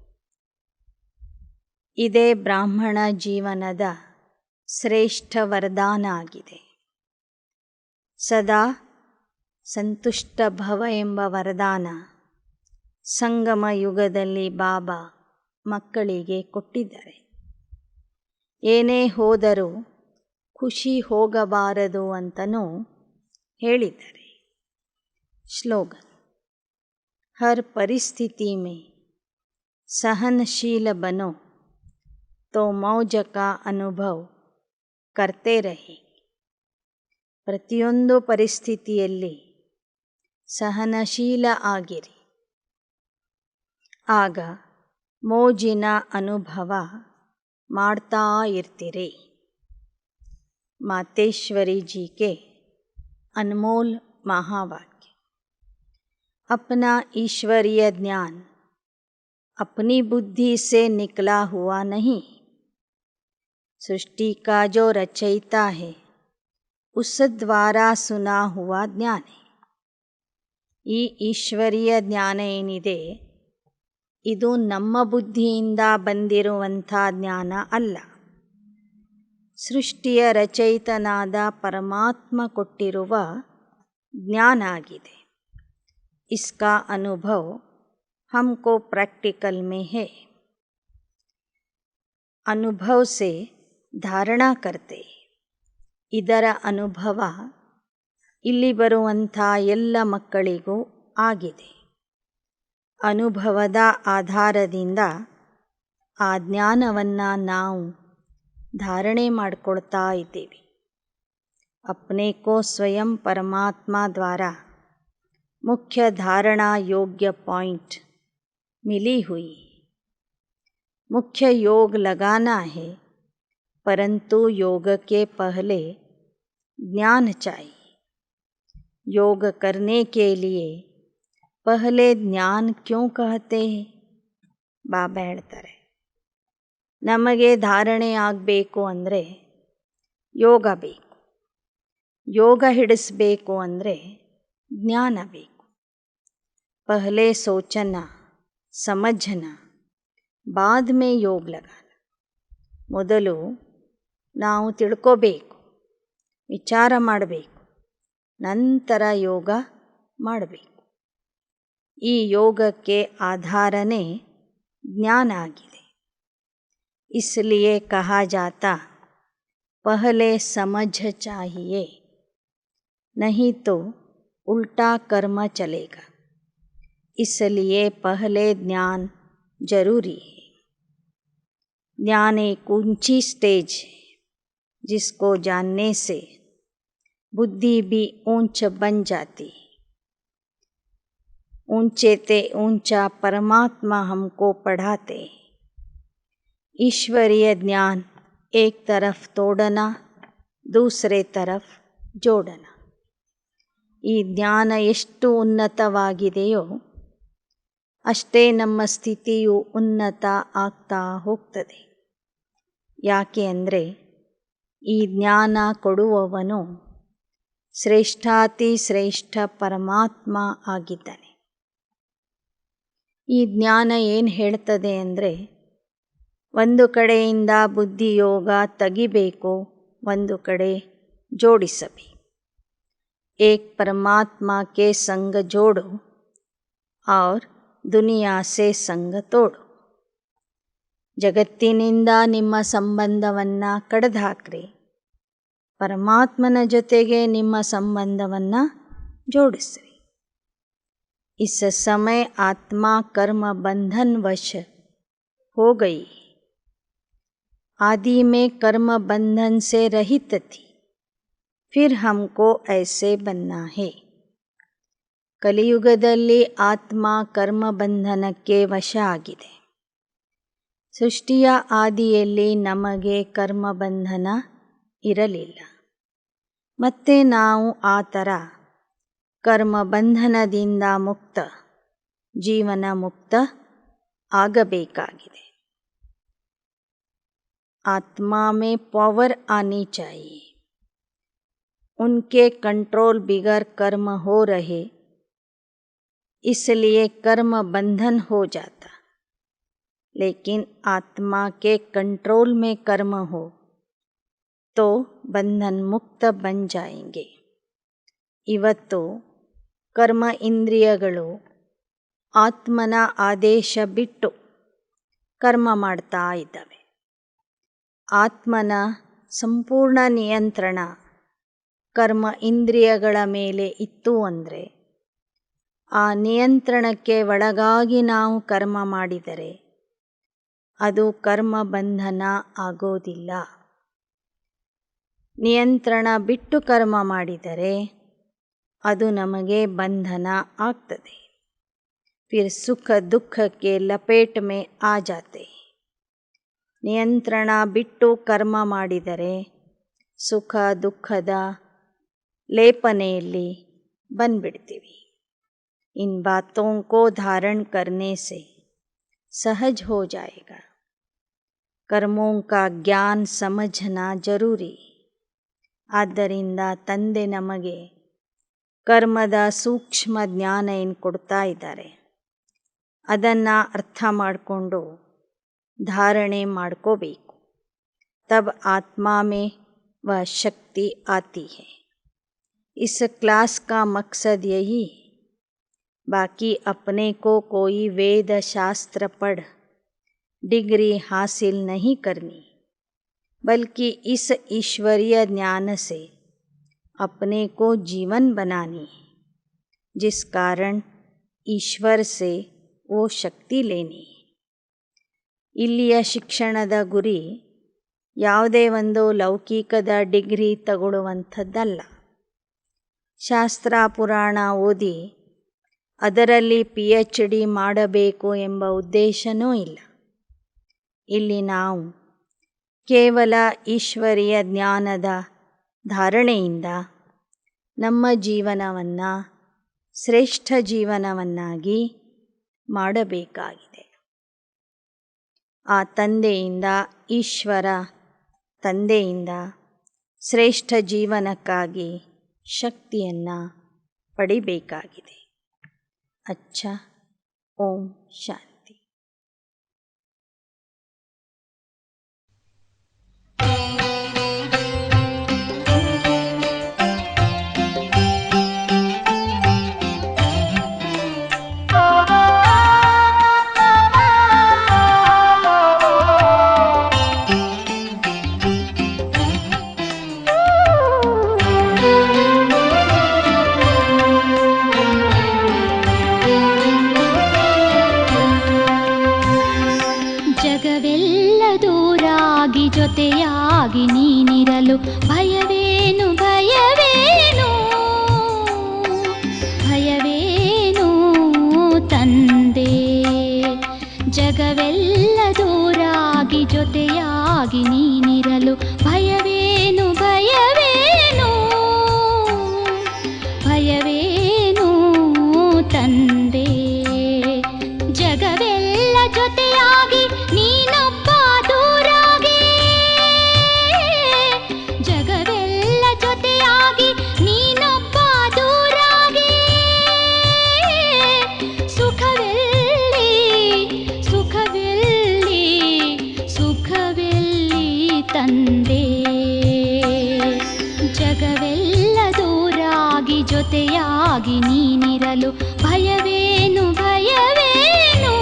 A: ಇದೇ ಬ್ರಾಹ್ಮಣ ಜೀವನದ ಶ್ರೇಷ್ಠ ವರದಾನ ಆಗಿದೆ. ಸದಾ ಸಂತುಷ್ಟ ಭವ ಎಂಬ ವರದಾನ ಸಂಗಮ ಯುಗದಲ್ಲಿ ಬಾಬಾ ಮಕ್ಕಳಿಗೆ ಕೊಟ್ಟಿದ್ದಾರೆ. ಏನೇ ಹೋದರೂ ಖುಷಿ ಹೋಗಬಾರದು ಅಂತನೂ ಹೇಳಿದ್ದಾರೆ. स्लोगन, हर परिस्थिति में सहनशील बनो तो मौज का अनुभव करते रहे. ಪ್ರತಿಯೊಂದು ಪರಿಸ್ಥಿತಿಯಲ್ಲಿ ಸಹನಶೀಲ ಆಗಿರಿ. ಆಗ ಮೋಜಿನ ಅನುಭವ ಮಾಡ್ತಾ ಇರ್ತೀರಿ. मातेश्वरी जी के अनमोल महावाक्य. अपना ईश्वरीय ज्ञान अपनी बुद्धि से निकला हुआ नहीं. सृष्टि का जो रचयिता है उस द्वारा सुना हुआ ज्ञान है. ಈ ಈಶ್ವರೀಯ ಜ್ಞಾನ ಏನಿದೆ ಇದು ನಮ್ಮ ಬುದ್ಧಿಯಿಂದ ಬಂದಿರುವಂಥ ಜ್ಞಾನ ಅಲ್ಲ. ಸೃಷ್ಟಿಯ ರಚಯಿತನಾದ ಪರಮಾತ್ಮ ಕೊಟ್ಟಿರುವ ज्ञान आಗಿದೆ. इसका अनुभव हमको प्रैक्टिकल में है. अनुभव से धारणा करते. ಇದರ ಅನುಭವ ಇಲ್ಲಿ ಬರುವಂಥ ಎಲ್ಲ ಮಕ್ಕಳಿಗೂ ಆಗಿದೆ. ಅನುಭವದ ಆಧಾರದಿಂದ ಆ ಜ್ಞಾನವನ್ನು ನಾವು ಧಾರಣೆ ಮಾಡಿಕೊಳ್ತಾ ಇದ್ದೀವಿ. अपने को स्वयं परमात्मा द्वारा मुख्य धारणा योग्य पॉइंट मिली हुई. मुख्य योग लगाना है, परंतु योग के पहले ज्ञान चाहिए. योग करने के लिए पहले ज्ञान क्यों कहते हैं? ಬಾಬಾ ಹೇಳ್ತಾರೆ, ನಮಗೆ ಧಾರಣೆ ಆಗಬೇಕು ಅಂದರೆ ಯೋಗ ಬೇಕು. ಯೋಗ ಹಿಡಿಸಬೇಕು ಅಂದರೆ ಜ್ಞಾನ ಬೇಕು. ಪಹಲೆ ಸೋಚನ ಸಮझना बाद में योग लगाना. ಮೊದಲು ನಾವು ತಿಳ್ಕೋಬೇಕು, ವಿಚಾರ ಮಾಡಬೇಕು, ನಂತರ ಯೋಗ ಮಾಡಬೇಕು. ಈ ಯೋಗಕ್ಕೆ ಆಧಾರನೇ ज्ञान आಗಿದೆ. इसलिए कहा जाता पहले समझ चाहिए, नहीं तो उल्टा कर्म चलेगा. इसलिए पहले ज्ञान जरूरी है. ज्ञान एक ऊंची स्टेज है जिसको जानने से बुद्धि भी ऊंच बन जाती है. ऊंचे ते ऊंचा परमात्मा हमको पढ़ाते. ईश्वरीय ज्ञान एक तरफ तोड़ना, दूसरे तरफ जोड़ना. ಈ ಜ್ಞಾನ ಎಷ್ಟು ಉನ್ನತವಾಗಿದೆಯೋ ಅಷ್ಟೇ ನಮ್ಮ ಸ್ಥಿತಿಯು ಉನ್ನತ ಆಗ್ತಾ ಹೋಗ್ತದೆ. ಯಾಕೆ ಅಂದರೆ ಈ ಜ್ಞಾನ ಕೊಡುವವನು ಶ್ರೇಷ್ಠಾತಿ ಶ್ರೇಷ್ಠ ಪರಮಾತ್ಮ ಆಗಿದ್ದಾನೆ. ಈ ಜ್ಞಾನ ಏನು ಹೇಳ್ತದೆ ಅಂದರೆ ಒಂದು ಕಡೆಯಿಂದ ಬುದ್ಧಿಯೋಗ ತೆಗಿಬೇಕು, ಒಂದು ಕಡೆ ಜೋಡಿಸಬೇಕು. एक परमात्मा के संग जोड़ो और दुनिया से संग तोड़ो. ಜಗತ್ತಿನಿಂದ ನಿಮ್ಮ ಸಂಬಂಧವನ್ನು ಕಡಿದುಹಾಕ್ರಿ, ಪರಮಾತ್ಮನ ಜೊತೆಗೆ ನಿಮ್ಮ ಸಂಬಂಧವನ್ನು ಜೋಡಿಸ್ರಿ. इस समय आत्मा कर्म बंधन वश हो गई. आदि में कर्म बंधन से रहित थी, फिर हमको ऐसे बनना है. ಕಲಿಯುಗದಲ್ಲಿ ಆತ್ಮ ಕರ್ಮ ಬಂಧನಕ್ಕೆ ವಶ ಆಗಿದೆ. ಸೃಷ್ಟಿಯ ಆದಿಯಲ್ಲಿ ನಮಗೆ ಕರ್ಮ ಬಂಧನ ಇರಲಿಲ್ಲ. ಮತ್ತೆ ನಾವು ಆ ಥರ ಕರ್ಮ ಬಂಧನದಿಂದ ಮುಕ್ತ, ಜೀವನ ಮುಕ್ತ ಆಗಬೇಕಾಗಿದೆ. आत्मा में पावर आनी चाहिए. उनके कंट्रोल बिगर कर्म हो रहे, इसलिए कर्म बंधन हो जाता. लेकिन आत्मा के कंट्रोल में कर्म हो तो बंधन मुक्त बन जाएंगे. ಇವತ್ತು ಕರ್ಮ ಇಂದ್ರಿಯಗಳು ಆತ್ಮನ ಆದೇಶ ಬಿಟ್ಟು ಕರ್ಮ ಮಾಡ್ತಾ ಇದ್ದಾವೆ. ಆತ್ಮನ ಸಂಪೂರ್ಣ ನಿಯಂತ್ರಣ ಕರ್ಮ ಇಂದ್ರಿಯಗಳ ಮೇಲೆ ಇತ್ತು ಅಂದರೆ ಆ ನಿಯಂತ್ರಣಕ್ಕೆ ಒಳಗಾಗಿ ನಾವು ಕರ್ಮ ಮಾಡಿದರೆ ಅದು ಕರ್ಮ ಬಂಧನ ಆಗೋದಿಲ್ಲ. ನಿಯಂತ್ರಣ ಬಿಟ್ಟು ಕರ್ಮ ಮಾಡಿದರೆ ಅದು ನಮಗೆ ಬಂಧನ ಆಗ್ತದೆ. फिर सुख दुख के लपेट में आ जाते. ನಿಯಂತ್ರಣ ಬಿಟ್ಟು ಕರ್ಮ ಮಾಡಿದರೆ ಸುಖ ದುಃಖದ ಲೇಪನೆಯಲ್ಲಿ ಬಂದ್ಬಿಡ್ತೀವಿ. इन बातों को धारण करने से सहज हो जाएगा. कर्मों का ज्ञान समझना जरूरी. ಆದ್ದರಿಂದ ತಂದೆ ನಮಗೆ ಕರ್ಮದ ಸೂಕ್ಷ್ಮ ಜ್ಞಾನ ಏನು ಕೊಡ್ತಾ ಇದ್ದಾರೆ ಅದನ್ನು ಅರ್ಥ ಮಾಡಿಕೊಂಡು धारणे ಮಾಡ್ಕೋಬೇಕು. तब आत्मा में वह शक्ति आती है. इस क्लास का मकसद यही, बाकी अपने को कोई वेद शास्त्र पढ़ डिग्री हासिल नहीं करनी, बल्कि इस ईश्वरीय ज्ञान से अपने को जीवन बनानी, जिस कारण ईश्वर से वो शक्ति लेनी. ಇಲ್ಲಿಯ ಶಿಕ್ಷಣದ ಗುರಿ ಯಾವುದೇ ಒಂದು ಲೌಕಿಕದ ಡಿಗ್ರಿ ತಗೊಳ್ಳುವಂಥದ್ದಲ್ಲ. ಶಾಸ್ತ್ರ ಪುರಾಣ ಓದಿ ಅದರಲ್ಲಿ PhD ಮಾಡಬೇಕು ಎಂಬ ಉದ್ದೇಶನೂ ಇಲ್ಲ. ಇಲ್ಲಿ ನಾವು ಕೇವಲ ಈಶ್ವರೀಯ ಜ್ಞಾನದ ಧಾರಣೆಯಿಂದ ನಮ್ಮ ಜೀವನವನ್ನು ಶ್ರೇಷ್ಠ ಜೀವನವನ್ನಾಗಿ ಮಾಡಬೇಕಾಗಿದೆ. ಆ ತಂದೆಯಿಂದ, ಈಶ್ವರ ತಂದೆಯಿಂದ ಶ್ರೇಷ್ಠ ಜೀವನಕ್ಕಾಗಿ ಶಕ್ತಿಯನ್ನು ಪಡಿಬೇಕಾಗಿದೆ. ಅಚ್ಚಾ, ಓಂ ಶಾಂತಿ.
B: ಜೊತೆಯಾಗಿ ನೀನಿರಲು ಭಯವೇನು ಭಯವೇನು ಭಯವೇನು ತಂದೆ. ಜಗವೆಲ್ಲ ದೂರಾಗಿ ಜೊತೆಯಾಗಿ ನೀನಿರಲು ಭಯವೇನು ಭಯವೇನು ಭಯವೇನು ತಂದೆ. ಜಗವೆಲ್ಲ ಜೊತೆಯಾಗಿ ನೀನೊಬ್ಬ ದೂರಾಗಿ, ಜಗವೆಲ್ಲ ಜೊತೆಯಾಗಿ ನೀನೊಬ್ಬ ದೂರಾಗಿ, ಸುಖವೆಲ್ಲಿ ಸುಖವೆಲ್ಲಿ ಸುಖವೆಲ್ಲಿ ತಂದೆ. ಜಗವೆಲ್ಲ ದೂರಾಗಿ ಜೊತೆಯಾಗಿ ನೀನಿರಲು ಭಯವೇನು ಭಯವೇನು.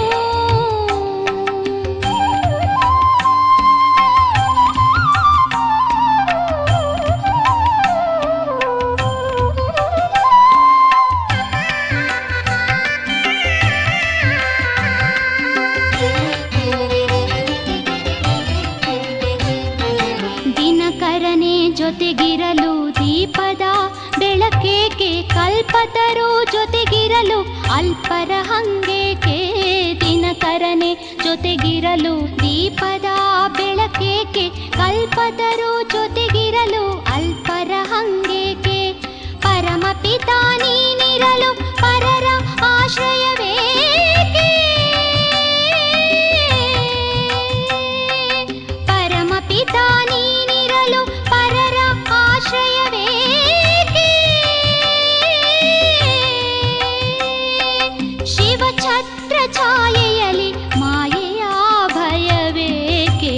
B: ದಿನಕರನೆ ಜೊತೆಗಿರಲು ದೀಪದ ಬೆಳಕೇಕೆ, ಕಲ್ಪತರು ಜೊತೆಗಿರಲು ಅಲ್ಪರ ಹಂಗೇಕೆ. ದಿನಕರನೆ ಜೊತೆಗಿರಲು ದೀಪದ ಬೆಳಕೇಕೆ, ಕಲ್ಪತರು ಜೊತೆಗಿರಲು ಅಲ್ಪರ ಹಂಗೇಕೆ. ಪರಮಪಿತ ನೀನಿರಲು ಪರರ ಆಶ್ರಯವೇಕೆ, ಪರಮಪಿತ ನೀನಿರಲು ಪರರ ಆಶ್ರಯವೇಕೆ. ಶಿವಛತ್ರ ಛಾಯೆಯಲಿ ಮಾಯೆಯ ಭಯವೇಕೆ,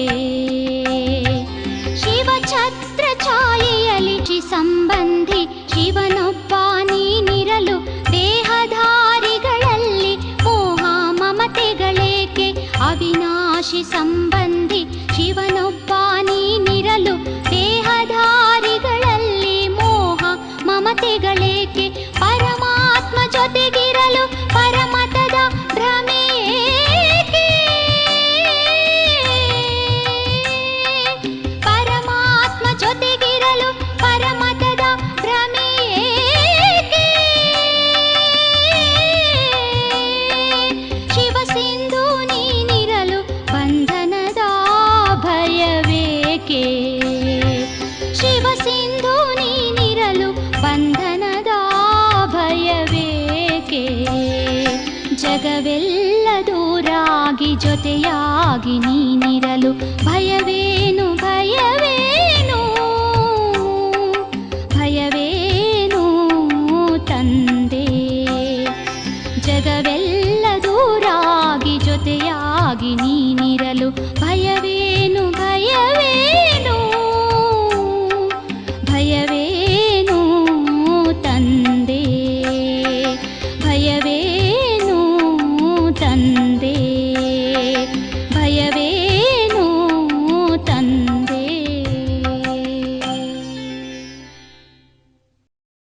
B: ಶಿವಛತ್ರ ಛಾಯೆಯಲಿ ಸಂಬಂಧಿ ಶಿವನೊಬ್ಬ ನೀನಿರಲು ದೇಹಧಾರಿಗಳಲ್ಲಿ ಮೋಹ ಮಮತೆಗಳೇಕೆ. ಅವಿನಾಶಿ ಸಂಬಂಧಿ ಶಿವನೊಬ್ಬ ನೀನಿರಲು ದೇಹಧಾರಿಗಳಲ್ಲಿ ಮೋಹ ಮಮತೆಗಳೇಕೆ. ಪರಮಾತ್ಮ ಜೊತೆಗಿರಲು ಪರಮತದ ಭ್ರಮೆಯೇಕೆ, ಪರಮಾತ್ಮ ಜೊತೆಗಿರಲು ಪರಮತದ ಭ್ರಮೆಯೇಕೆ. ಶಿವಸಿಂಧು ನೀನಿರಲು ಬಂಧನದ ಭಯವೇಕೆ, ಶಿವಸಿಂಧು ನೀನಿರಲು ಬಂಧನದ ಭಯವೇಕೆ. ಜಗವೆಲ್ಲ ದೂರಾಗಿ ಜೊತೆಯಾಗಿ ನೀನಿರಲು ಭಯವೇನು ಭಯವೇನು ತಾನಿರಲು ಭಯವೇನು ಭಯವೇನು ಭಯವೇನು ತಂದೆ ಭಯವೇನು ತಂದೆ ಭಯವೇ